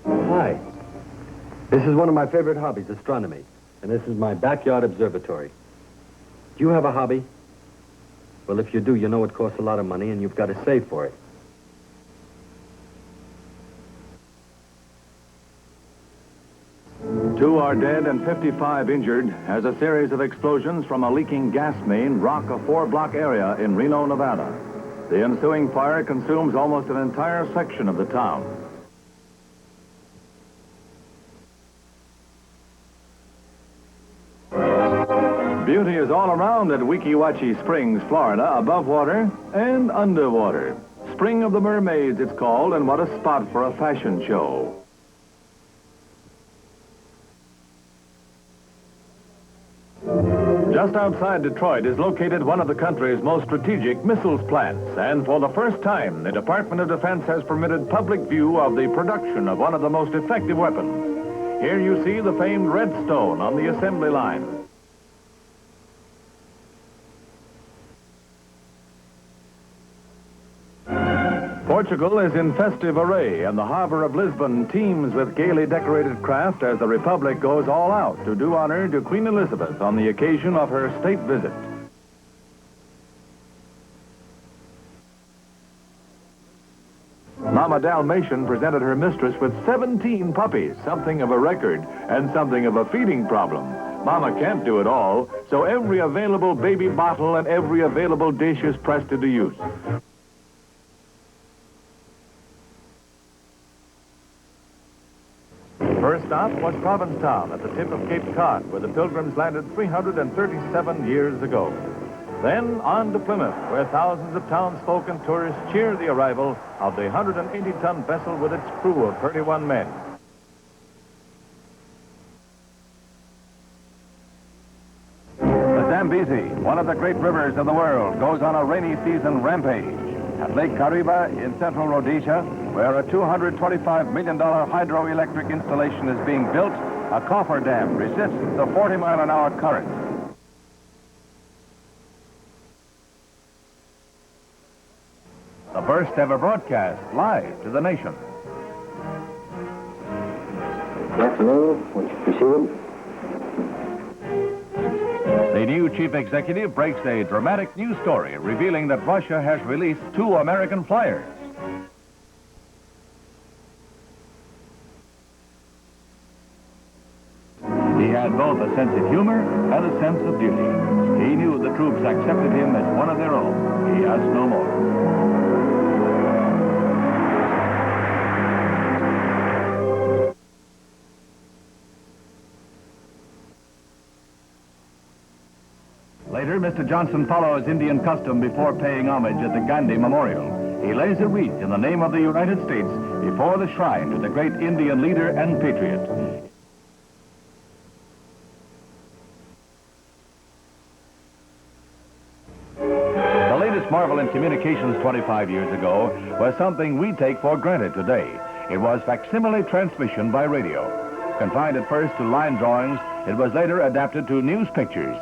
Hi. This is one of my favorite hobbies, astronomy. And this is my backyard observatory. Do you have a hobby? Well, if you do, you know it costs a lot of money and you've got to save for it.
Two are dead and 55 injured as a series of explosions from a leaking gas main rock a 4-block area in Reno, Nevada. The ensuing fire consumes almost an entire section of the town. Beauty is all around at Weeki Wachee Springs, Florida, above water and underwater. Spring of the Mermaids, it's called, and what a spot for a fashion show. Just outside Detroit is located one of the country's most strategic missiles plants, and for the first time, the Department of Defense has permitted public view of the production of one of the most effective weapons. Here you see the famed Redstone on the assembly line. Portugal is in festive array, and the harbor of Lisbon teems with gaily decorated craft as the Republic goes all out to do honor to Queen Elizabeth on the occasion of her state visit. Mama Dalmatian presented her mistress with 17 puppies, something of a record and something of a feeding problem. Mama can't do it all, so every available baby bottle and every available dish is pressed into use. First stop was Provincetown at the tip of Cape Cod, where the Pilgrims landed 337 years ago. Then on to Plymouth, where thousands of townsfolk and tourists cheer the arrival of the 180-ton vessel with its crew of 31 men.
The Zambezi, one of the great rivers of the world, goes on a rainy season rampage. At Lake Kariba in central Rhodesia, where a $225 million hydroelectric installation is being built, a cofferdam resists the 40-mile-an-hour current.
The first ever broadcast live to the nation.
Good afternoon. Won't you receive them?
The new chief executive breaks a dramatic news story revealing that Russia has released 2 American flyers. He had both a sense of humor and a sense of duty. He knew the troops accepted him as one of their own. He asked no more. Later, Mr. Johnson follows Indian custom before paying homage at the Gandhi Memorial. He lays a wreath in the name of the United States before the shrine to the great Indian leader and patriot. The latest marvel in communications 25 years ago was something we take for granted today. It was facsimile transmission by radio. Confined at first to line drawings, it was later adapted to news pictures.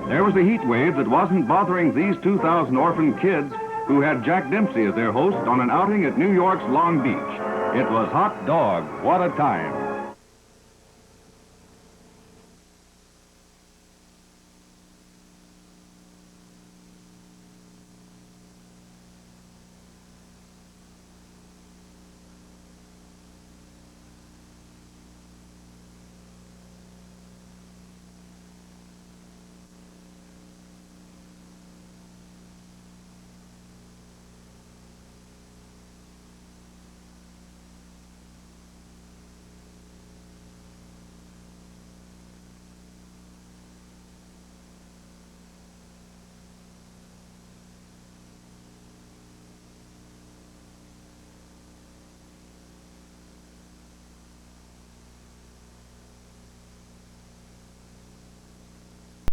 There was a heat wave that wasn't bothering these 2,000 orphan kids who had Jack Dempsey as their host on an outing at New York's Long Beach. It was hot dog. What a time.